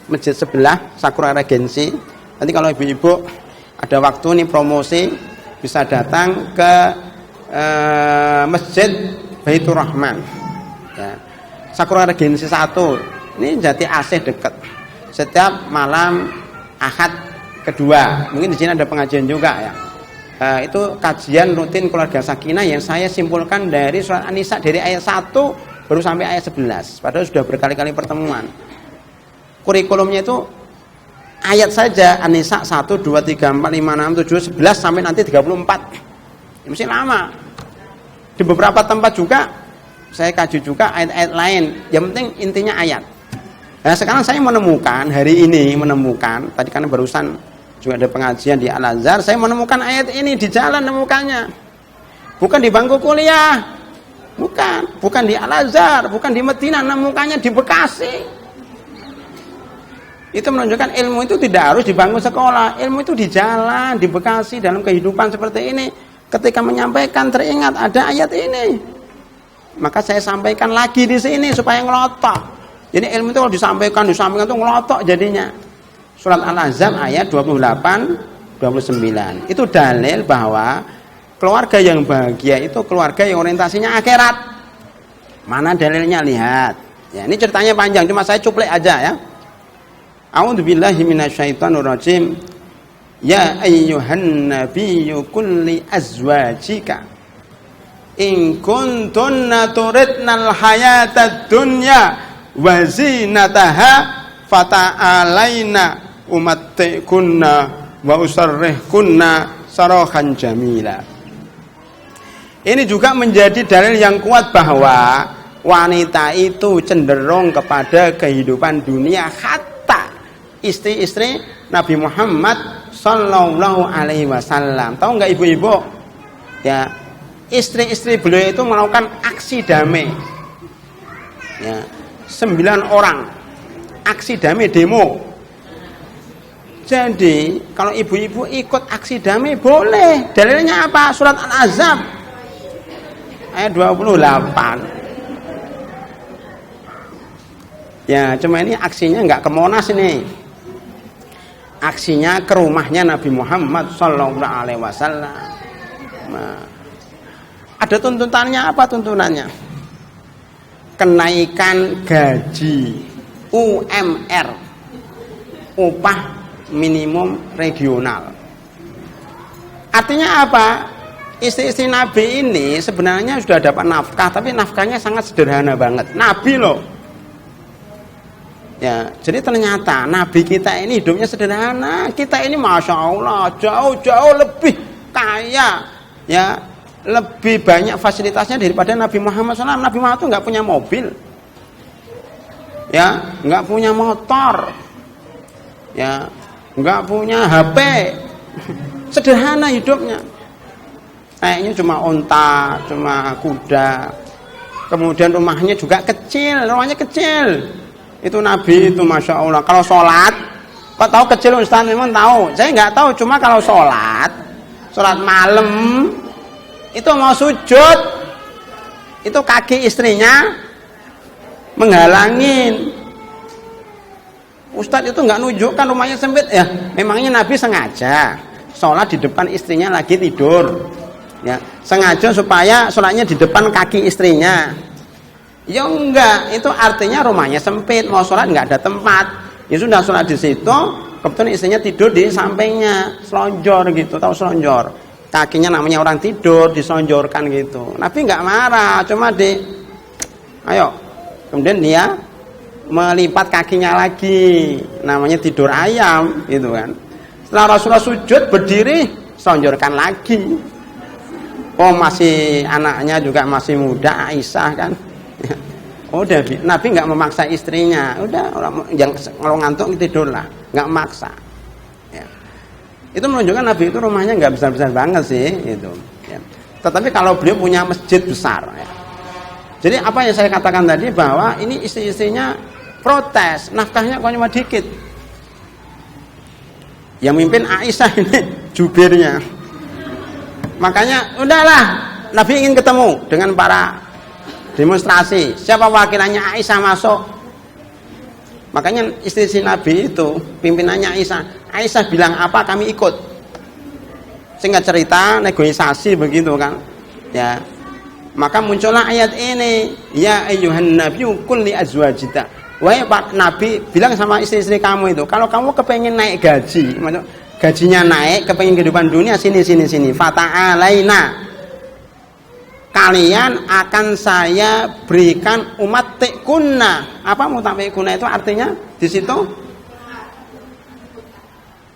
Speaker 1: masjid sebelah Sakura Regensi. Nanti kalau ibu-ibu ada waktu nih promosi, bisa datang ke Masjid Baitur Rahman. Ya. Sakura Regensi 1 ini Jati Asih dekat. Setiap malam Ahad kedua, mungkin di sini ada pengajian juga ya. Itu kajian rutin keluarga sakinah yang saya simpulkan dari surat An-Nisa dari ayat 1 baru sampai ayat 11. Padahal sudah berkali-kali pertemuan. Kurikulumnya itu ayat saja An-Nisa 1, 2, 3, 4, 5, 6, 7, 11 sampai nanti 34. Ya, mesti lama. Di beberapa tempat juga saya kaji juga ayat-ayat lain. Yang penting intinya ayat. Nah, sekarang saya menemukan hari ini tadi kan barusan juga ada pengajian di Al-Azhar, saya menemukan ayat ini di jalan nemukannya. Bukan di bangku kuliah. Bukan di Al-Azhar, bukan di Madinah, nemukannya di Bekasi. Itu menunjukkan ilmu itu tidak harus di bangku sekolah, ilmu itu di jalan, di Bekasi, dalam kehidupan seperti ini. Ketika menyampaikan teringat ada ayat ini, maka saya sampaikan lagi di sini supaya ngelotok. Jadi ilmu itu kalau disampaikan itu ngelotok jadinya. Surat Al-Ahzab ayat 28, 29. Itu dalil bahwa keluarga yang bahagia itu keluarga yang orientasinya akhirat. Mana dalilnya? Lihat. Ya, ini ceritanya panjang, cuma saya cuplek aja ya. A'udzubillahi minasyaitonirrajim. Ya ayyuhan nabiyyu qul li azwajika in kuntunna turidnal hayatad dunya wa zinataha fata'alaina umattikunna wa usarrihkunna sarahan jamila. Ini juga menjadi dalil yang kuat bahwa wanita itu cenderung kepada kehidupan dunia, hatta istri-istri Nabi Muhammad sallallahu alaihi wasallam. Tahu nggak ibu-ibu? Ya, istri-istri beliau itu melakukan aksi damai. Ya, 9 orang aksi damai demo. Jadi kalau ibu-ibu ikut aksi damai boleh. Dalilnya apa? Surat Al-Ahzab ayat 28. Ya, cuma ini aksinya nggak ke Monas ini. Aksinya ke rumahnya Nabi Muhammad sallallahu alaihi wasallam. Nah, ada tuntutannya apa tuntunannya? Kenaikan gaji UMR, upah minimum regional. Artinya apa? Istri-istri Nabi ini sebenarnya sudah dapat nafkah, tapi nafkahnya sangat sederhana banget. Nabi loh. Ya, jadi ternyata Nabi kita ini hidupnya sederhana. Kita ini Masya Allah jauh-jauh lebih kaya, ya, lebih banyak fasilitasnya daripada Nabi Muhammad SAW. Nabi Muhammad itu nggak punya mobil, ya, nggak punya motor, ya, nggak punya HP. Sederhana hidupnya. Kayaknya cuma unta, cuma kuda. Kemudian rumahnya juga kecil, rumahnya kecil. Itu Nabi itu Masya Allah. Kalau sholat, kok tahu kecil Ustaz? Memang tahu. Saya nggak tahu. Cuma kalau sholat malam itu mau sujud, itu kaki istrinya menghalangin. Ustaz itu nggak nunjukkan rumahnya sempit ya. Memangnya Nabi sengaja sholat di depan istrinya lagi tidur. Ya, sengaja supaya sholatnya di depan kaki istrinya. Ya enggak, itu artinya rumahnya sempit, mau sholat enggak ada tempat. Ya sudah sholat di situ, kebetulan istrinya tidur di sampingnya, selonjor gitu, tahu selonjor. Kakinya namanya orang tidur, diselonjorkan gitu. Nabi enggak marah, cuma ayo. Kemudian dia melipat kakinya lagi, namanya tidur ayam, gitu kan. Setelah Rasulullah sujud berdiri, selonjorkan lagi. Oh masih anaknya juga masih muda, Aisyah kan. Udah, Nabi nggak memaksa istrinya. Udah, yang kalau ngantuk tidurlah, nggak maksa. Ya. Itu menunjukkan Nabi itu rumahnya nggak besar-besar banget sih, itu. Ya. Tetapi kalau beliau punya masjid besar. Ya. Jadi apa yang saya katakan tadi bahwa ini istri-istrinya protes, nafkahnya kok cuma dikit. Yang mimpin Aisyah ini jubirnya. Makanya udahlah, Nabi ingin ketemu dengan para demonstrasi. Siapa wakilannya? Aisyah masuk. Makanya istri Nabi itu pimpinannya Aisyah. Aisyah bilang apa kami ikut. Singkat cerita, negosiasi begitu kan. Ya. Maka muncullah ayat ini, ya ayyuhan nabiyyu qul li azwajika. Wahai Pak Nabi, bilang sama istri-istri kamu itu, kalau kamu kepengen naik gaji, gajinya naik, kepengen kehidupan dunia, sini. Fata'alaina. Kalian akan saya berikan umat tikunna. Apa mutatikuna itu artinya di situ?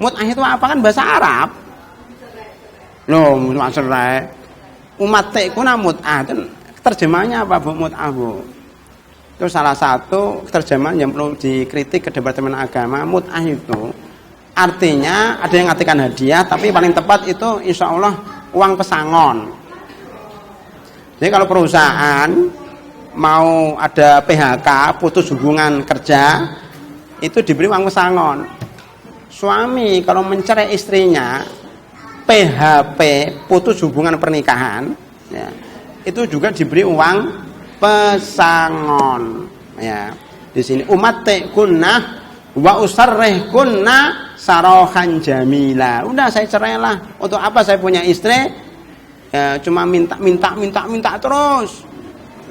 Speaker 1: Mut'ah itu apa kan bahasa Arab? Loh, maksudnya umat tikunna mut'ah itu terjemahnya apa Bu mut'ah Bu? Itu salah satu terjemahan yang perlu dikritik ke Departemen Agama. Mut'ah itu artinya ada yang ngartikan hadiah, tapi paling tepat itu insya Allah uang pesangon. Jadi kalau perusahaan mau ada PHK, putus hubungan kerja, itu diberi uang pesangon. Suami kalau mencerai istrinya, PHP, putus hubungan pernikahan, ya, itu juga diberi uang pesangon. Ya, di sini umat kunna wa usarrih kunna sarohan jamila. Udah saya cerailah. Untuk apa saya punya istri? Ya, cuma minta terus.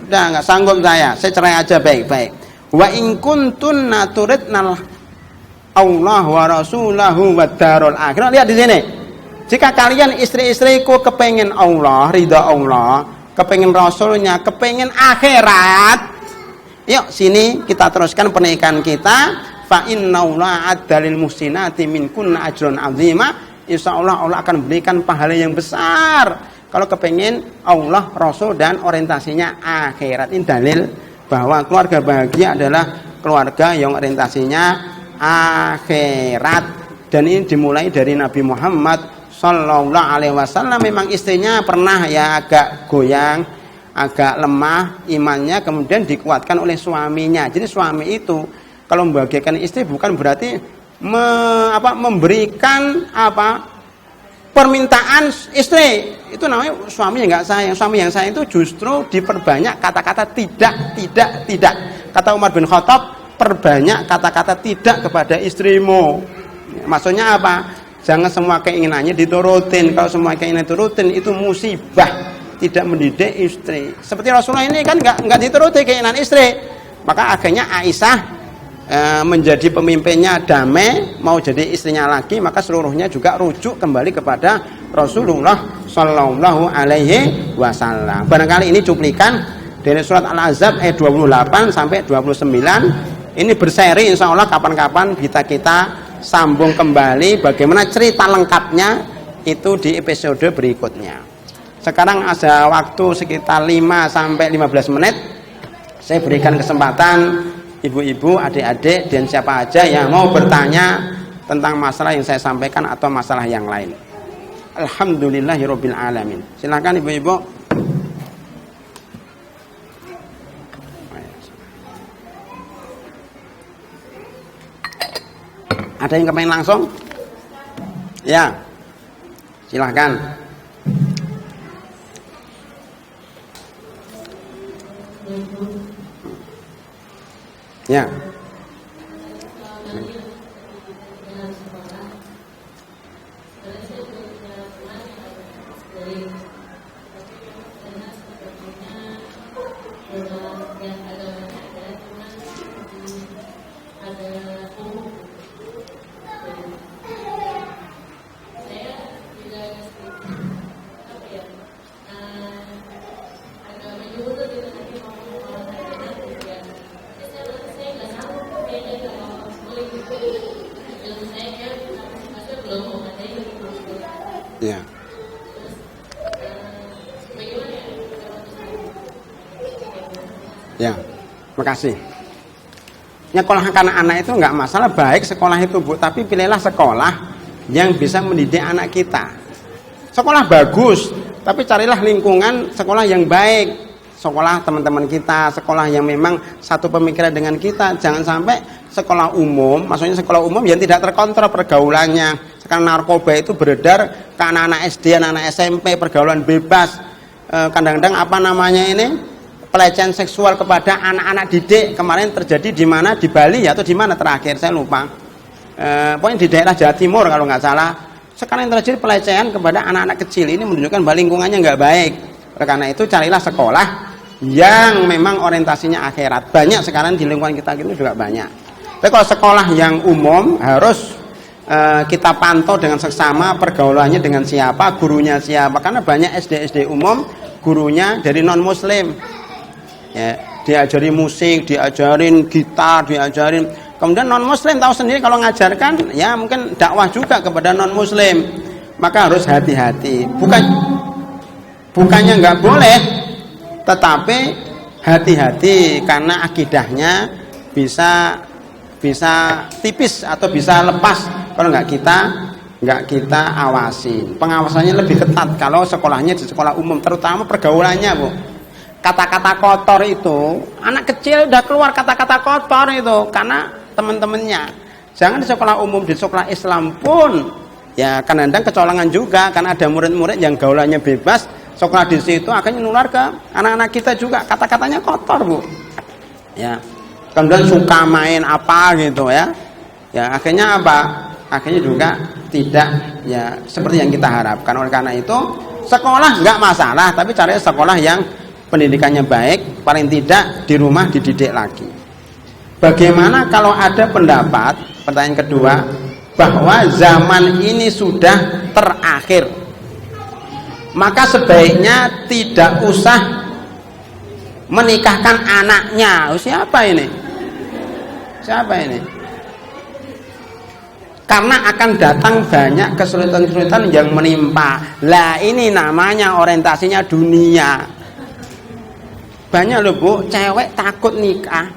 Speaker 1: Udah nggak sanggup saya cerai aja baik-baik. Wa in kuntunna turidnal Allah wa rasulahu wad darul akhirah. Lihat di sini. Jika kalian istri-istriku kepengen Allah, ridha Allah, kepengen rasulnya, kepengen akhirat, yuk sini kita teruskan pernikahan kita. Fa innallaha adzalil muhsinati minkunna ajrun azima. Insyaallah Allah akan berikan pahala yang besar. Kalau kepengen Allah, Rasul dan orientasinya akhirat. Ini dalil bahwa keluarga bahagia adalah keluarga yang orientasinya akhirat. Dan ini dimulai dari Nabi Muhammad Sallallahu Alaihi Wasallam. Memang istrinya pernah ya agak goyang, agak lemah imannya, kemudian dikuatkan oleh suaminya. Jadi suami itu kalau membahagiakan istri bukan berarti memberikan permintaan istri. Itu namanya suami yang enggak sayang. Suami yang sayang itu justru diperbanyak kata-kata tidak. Kata Umar bin Khattab, perbanyak kata-kata tidak kepada istrimu. Maksudnya apa? Jangan semua keinginannya diturutin. Kalau semua keinginan diturutin itu musibah, tidak mendidik istri. Seperti Rasulullah ini kan enggak dituruti keinginan istri. Maka akhirnya Aisyah menjadi pemimpinnya damai, mau jadi istrinya lagi, maka seluruhnya juga rujuk kembali kepada Rasulullah Sallallahu Alaihi Wasallam. Barangkali ini cuplikan dari surat Al-Ahzab ayat 28 sampai 29. Ini berseri, insya Allah kapan-kapan kita sambung kembali bagaimana cerita lengkapnya itu di episode berikutnya. Sekarang ada waktu sekitar 5 sampai 15 menit. Saya berikan kesempatan ibu-ibu, adik-adik, dan siapa aja yang mau bertanya tentang masalah yang saya sampaikan atau masalah yang lain. Alhamdulillahirabbil alamin. Silakan ibu-ibu. Ada yang kepengen langsung? Ya. Silakan. Ya. Ya. Ya, makasih. Nyekolahkan anak itu nggak masalah, baik sekolah itu Bu, tapi pilihlah sekolah yang bisa mendidik anak kita. Sekolah bagus, tapi carilah lingkungan sekolah yang baik. Sekolah teman-teman kita, sekolah yang memang satu pemikiran dengan kita. Jangan sampai sekolah umum, maksudnya sekolah umum yang tidak terkontrol pergaulannya. Sekarang narkoba itu beredar ke anak-anak SD, anak-anak SMP, pergaulan bebas. Kadang-kadang pelecehan seksual kepada anak-anak didik. Kemarin terjadi di mana? Di Bali atau di mana terakhir? Saya lupa. Pokoknya di daerah Jawa Timur kalau nggak salah. Sekarang yang terjadi pelecehan kepada anak-anak kecil ini menunjukkan bahwa lingkungannya nggak baik. Oleh karena itu carilah sekolah yang memang orientasinya akhirat. Banyak sekarang di lingkungan kita itu juga banyak. Tapi kalau sekolah yang umum harus kita pantau dengan seksama pergaulannya dengan siapa, gurunya siapa. Karena banyak SD umum gurunya dari non muslim. Ya, diajari musik, diajarin gitar, diajarin. Kemudian non muslim tahu sendiri kalau ngajarkan ya mungkin dakwah juga kepada non muslim. Maka harus hati-hati. Bukannya nggak boleh, tetapi hati-hati karena akidahnya bisa tipis atau bisa lepas kalau nggak kita awasi. Pengawasannya lebih ketat kalau sekolahnya di sekolah umum, terutama pergaulannya, Bu. Kata-kata kotor itu, anak kecil udah keluar kata-kata kotor itu karena teman-temannya. Jangan di sekolah umum, di sekolah Islam pun ya kadang-kadang kecolongan juga karena ada murid-murid yang gaulannya bebas. Sekolah di situ akhirnya nular ke anak-anak kita juga, kata-katanya kotor, Bu. Ya. Kemudian suka main apa gitu ya. Ya, akhirnya apa? Akhirnya juga tidak ya seperti yang kita harapkan. Oleh karena itu, sekolah nggak masalah, tapi cari sekolah yang pendidikannya baik, paling tidak di rumah dididik lagi. Bagaimana kalau ada pendapat, pertanyaan kedua, bahwa zaman ini sudah terakhir, maka sebaiknya tidak usah menikahkan anaknya. Siapa ini? Siapa ini? Karena akan datang banyak kesulitan-kesulitan yang menimpa. Lah ini namanya orientasinya dunia. Banyak loh, Bu, cewek takut nikah,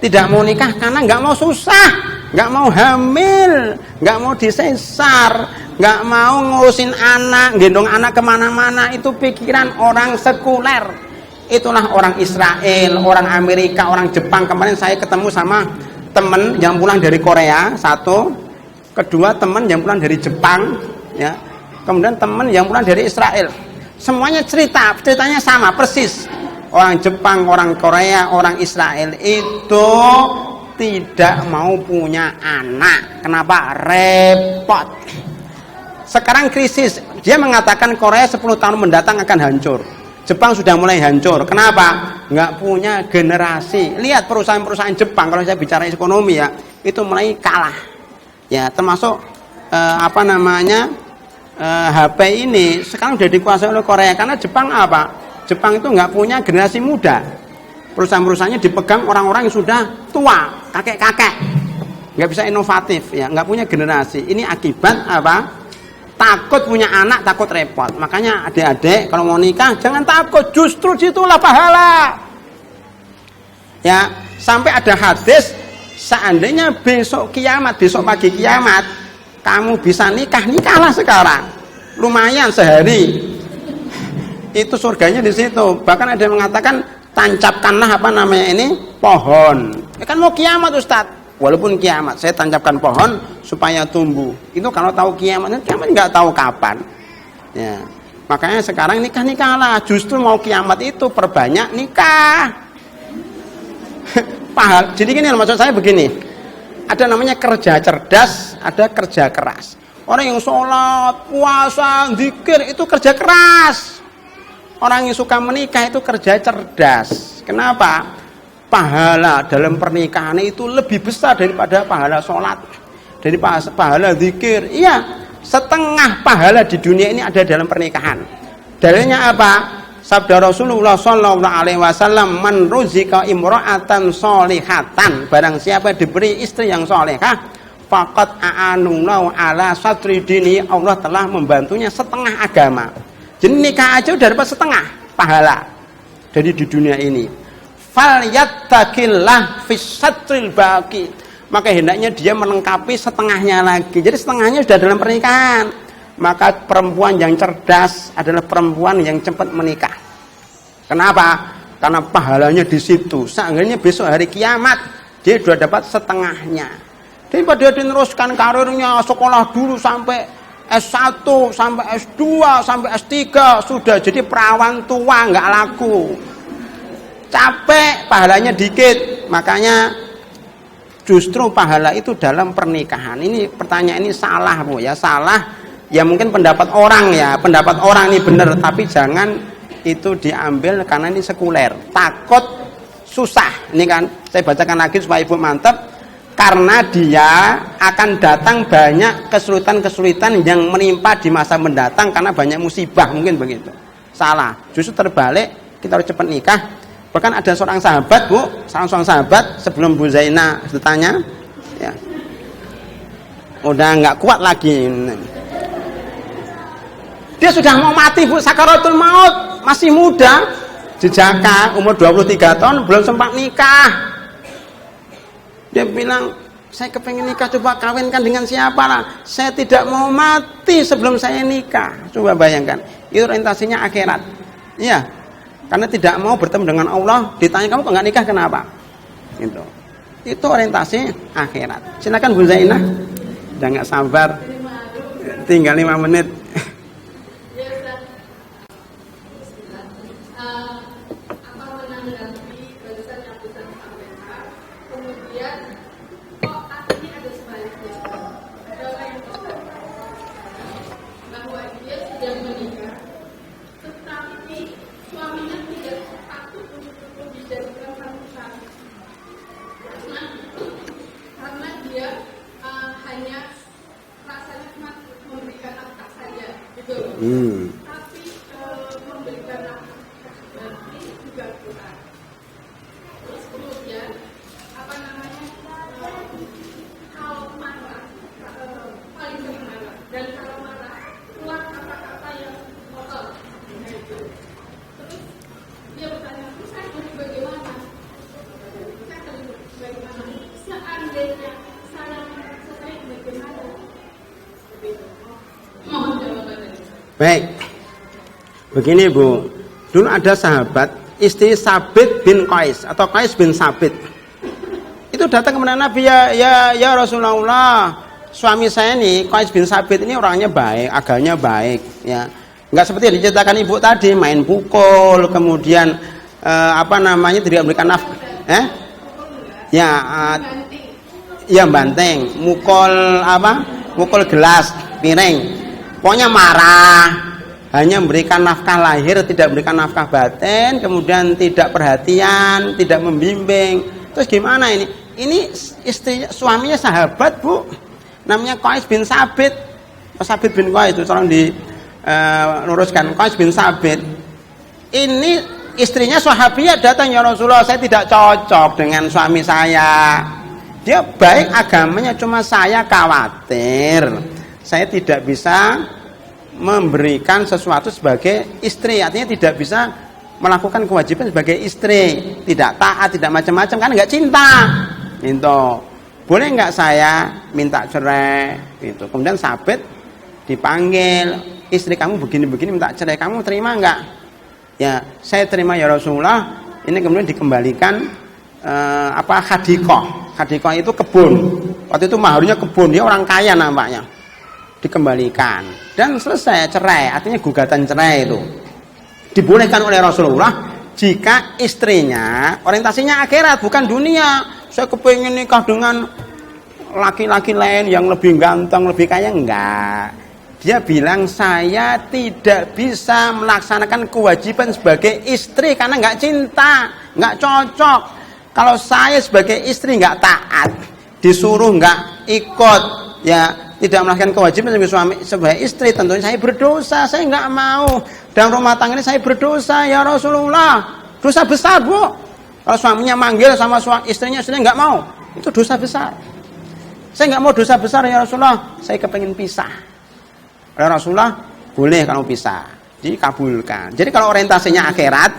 Speaker 1: tidak mau nikah karena nggak mau susah, nggak mau hamil, nggak mau disesar, nggak mau ngurusin anak, gendong anak kemana-mana. Itu pikiran orang sekuler. Itulah orang Israel, orang Amerika, orang Jepang. Kemarin saya ketemu sama teman yang pulang dari Korea, satu, kedua teman yang pulang dari Jepang, ya, kemudian teman yang pulang dari Israel. Semuanya ceritanya sama persis. Orang Jepang, orang Korea, orang Israel itu tidak mau punya anak. Kenapa? Repot. Sekarang krisis. Dia mengatakan Korea 10 tahun mendatang akan hancur. Jepang sudah mulai hancur. Kenapa? Nggak punya generasi. Lihat perusahaan-perusahaan Jepang, kalau saya bicara ekonomi ya, itu mulai kalah. Ya, termasuk HP ini sekarang sudah dikuasai oleh Korea. Karena Jepang apa? Jepang itu nggak punya generasi muda. Perusahaan-perusahaannya dipegang orang-orang yang sudah tua, kakek-kakek, nggak bisa inovatif, ya, nggak punya generasi. Ini akibat apa? Takut punya anak, takut repot. Makanya adik-adik kalau mau nikah jangan takut, justru situlah pahala. Ya, sampai ada hadis, seandainya besok kiamat, besok pagi kiamat, kamu bisa nikahlah sekarang. Lumayan sehari. Itu surganya di situ. Bahkan ada yang mengatakan tancapkanlah pohon. Ya kan mau kiamat, Ustaz. Walaupun kiamat, saya tancapkan pohon supaya tumbuh. Itu kalau tahu kiamat nggak tahu kapan. Ya. Makanya sekarang nikahlah. Justru mau kiamat itu perbanyak nikah. Pahal. Jadi gini, maksud saya begini. Ada namanya kerja cerdas, ada kerja keras. Orang yang sholat, puasa, zikir itu kerja keras. Orang yang suka menikah itu kerja cerdas. Kenapa? Pahala dalam pernikahan itu lebih besar daripada pahala sholat, dari pahala zikir. Iya, setengah pahala di dunia ini ada dalam pernikahan. Dalilnya apa? Sabda Rasulullah sallallahu alaihi wasallam, man ruzika imra'atan sholihatan, barang siapa diberi istri yang sholihah, faqad a'anullahu ala satri dini, Allah telah membantunya setengah agama. Jadi nikah aja udah dapat setengah pahala dari di dunia ini. Falyattaqillah fisatril baqi, maka hendaknya dia melengkapi setengahnya lagi. Jadi setengahnya sudah dalam pernikahan. Maka perempuan yang cerdas adalah perempuan yang cepat menikah. Kenapa? Karena pahalanya di situ. Seandainya besok hari kiamat dia sudah dapat setengahnya. Daripada dia meneruskan karirnya, sekolah dulu sampai S1, sampai S2, sampai S3, sudah jadi perawan tua, nggak laku. Capek, pahalanya dikit. Makanya justru pahala itu dalam pernikahan. Ini pertanyaan ini salah, Bu, ya, salah Ya mungkin pendapat orang ya, pendapat orang ini benar, tapi jangan itu diambil karena ini sekuler. Takut susah. Ini kan saya bacakan lagi supaya Ibu mantap. Karena dia akan datang banyak kesulitan-kesulitan yang menimpa di masa mendatang karena banyak musibah, mungkin begitu. Salah. Justru terbalik, kita harus cepat nikah. Bahkan ada seorang sahabat, Bu, seorang sahabat sebelum Bu Zainah ditanya, ya, udah nggak kuat lagi. Dia sudah mau mati, Bu, sakaratul maut, masih muda, jejaka, umur 23 tahun, belum sempat nikah. Dia bilang, saya kepengen nikah, coba kawinkan dengan siapa lah. Saya tidak mau mati sebelum saya nikah. Coba bayangkan, itu orientasinya akhirat. Iya, karena tidak mau bertemu dengan Allah. Ditanya, kamu kok nggak nikah, kenapa? Gitu. Itu orientasi akhirat. Silakan Bu Zainah. Udah nggak sabar, tinggal 5 menit.
Speaker 2: Tapi memberikan berarti juga kurang. Terus kemudian apa namanya, kalau marah paling sering marah, dan kalau marah keluar kata-kata yang kotor. Terus dia bertanya, saya harus bagaimana? Saya harus bagaimana? Seandainya saya selesai bagaimana? Mohon jawabannya.
Speaker 1: Baik, begini Bu, dulu ada sahabat istri Sabit bin Qais atau Qais bin Sabit. Itu datang kepada Nabi, ya Rasulullah, suami saya nih Qais bin Sabit ini orangnya baik, agamanya baik, ya, nggak seperti yang diceritakan Ibu tadi, main pukul, kemudian tidak memberikan nafkah, ya banteng, mukul gelas, piring. Pokoknya marah, hanya memberikan nafkah lahir, tidak memberikan nafkah batin, kemudian tidak perhatian, tidak membimbing. Terus gimana ini? Ini istri suaminya sahabat, Bu. Namanya Qais bin Sabit. Sabit bin Qais itu tolong diluruskan. Qais bin Sabit. Ini istrinya sahabiah datang, ya Rasulullah, saya tidak cocok dengan suami saya. Dia baik agamanya, cuma saya khawatir saya tidak bisa memberikan sesuatu sebagai istri, artinya tidak bisa melakukan kewajiban sebagai istri, tidak taat, tidak macam-macam, kan nggak cinta, gitu. Boleh nggak saya minta cerai, gitu. Kemudian Sabit dipanggil, istri kamu begini-begini minta cerai, kamu terima nggak? Ya, saya terima ya Rasulullah. Ini kemudian dikembalikan hadikoh. Hadikoh itu kebun. Waktu itu maharnya kebun, dia orang kaya nampaknya. Dikembalikan dan selesai cerai, artinya gugatan cerai itu dibolehkan oleh Rasulullah jika istrinya orientasinya akhirat bukan dunia. Saya kepengen nikah dengan laki-laki lain yang lebih ganteng, lebih kaya, enggak. Dia bilang saya tidak bisa melaksanakan kewajiban sebagai istri karena enggak cinta, enggak cocok. Kalau saya sebagai istri enggak taat, disuruh enggak ikut, ya tidak melakukan kewajiban sebagai suami, sebagai istri, tentunya saya berdosa. Saya nggak mau dalam rumah tangga ini, saya berdosa ya Rasulullah. Dosa besar, Bu. Kalau suaminya manggil sama istrinya nggak mau, itu dosa besar. Saya nggak mau dosa besar ya Rasulullah, saya kepengen pisah. Ya Rasulullah, boleh kalau pisah, dikabulkan. Jadi kalau orientasinya akhirat,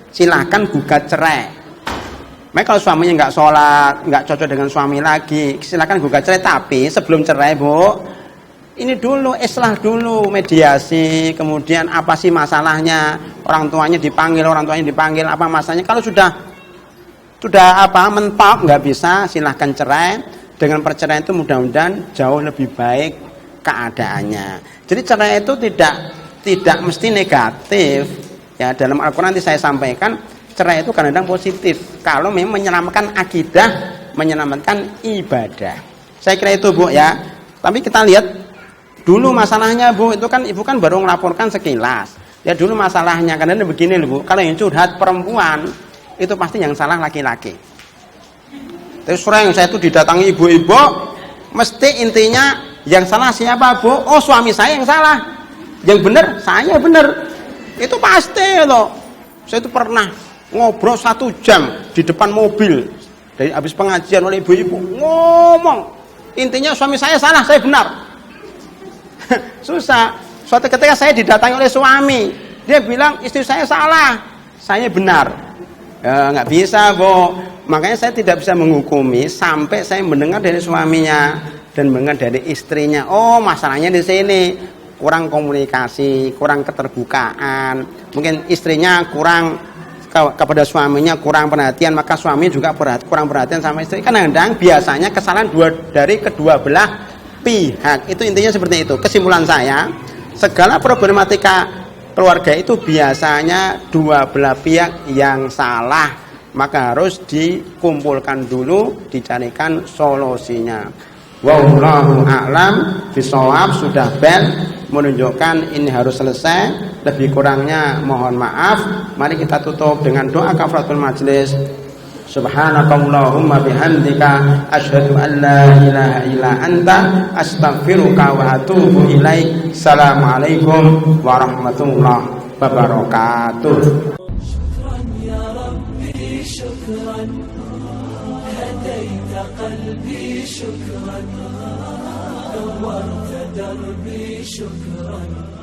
Speaker 1: silahkan gugat cerai. Makanya kalau suaminya nggak sholat, nggak cocok dengan suami lagi, silakan gugat cerai. Tapi sebelum cerai, Bu, ini dulu islah dulu, mediasi, kemudian apa sih masalahnya, orang tuanya dipanggil, apa masalahnya. Kalau sudah mentok nggak bisa, silahkan cerai. Dengan perceraian itu mudah-mudahan jauh lebih baik keadaannya. Jadi cerai itu tidak mesti negatif. Ya, dalam Al-Quran nanti saya sampaikan. Cerai itu kadang-kadang positif kalau memang menyelamatkan akidah, menyelamatkan ibadah. Saya kira itu, Bu, ya. Tapi kita lihat Dulu masalahnya Bu, itu kan Ibu kan baru melaporkan sekilas. Ya dulu masalahnya karena begini Bu, kalau yang curhat perempuan itu pasti yang salah laki-laki. Terus sering saya itu didatangi ibu-ibu, mesti intinya yang salah siapa Bu? Oh suami saya yang salah. Yang benar saya benar. Itu pasti loh. Saya itu pernah ngobrol 1 jam di depan mobil dari habis pengajian oleh ibu-ibu ngomong. Intinya suami saya salah, saya benar. Susah. Suatu ketika saya didatangi oleh suami, dia bilang istri saya salah, saya benar. Ya, nggak bisa Bu. Makanya saya tidak bisa menghukumi sampai saya mendengar dari suaminya dan mendengar dari istrinya. Oh masalahnya di sini kurang komunikasi, kurang keterbukaan. Mungkin istrinya kurang kepada suaminya kurang perhatian, maka suami juga kurang perhatian sama istri. Kadang-kadang biasanya kesalahan dari kedua belah pihak. Itu intinya seperti itu. Kesimpulan saya, segala problematika keluarga itu biasanya dua belah pihak yang salah, maka harus dikumpulkan dulu, dicarikan solusinya. Wallahu a'lam bishawab. Sudah bel menunjukkan ini harus selesai. Lebih kurangnya mohon maaf. Mari kita tutup dengan doa kafaratul majlis. Subhanakallahumma bihamdika asyhadu an la ilaha illa anta astaghfiruka wa atubu ilaik. Assalamualaikum warahmatullahi wabarakatuh. Syukran ya Rabbi, syukran hadaita qalbi, syukran nawarta darbi, syukran.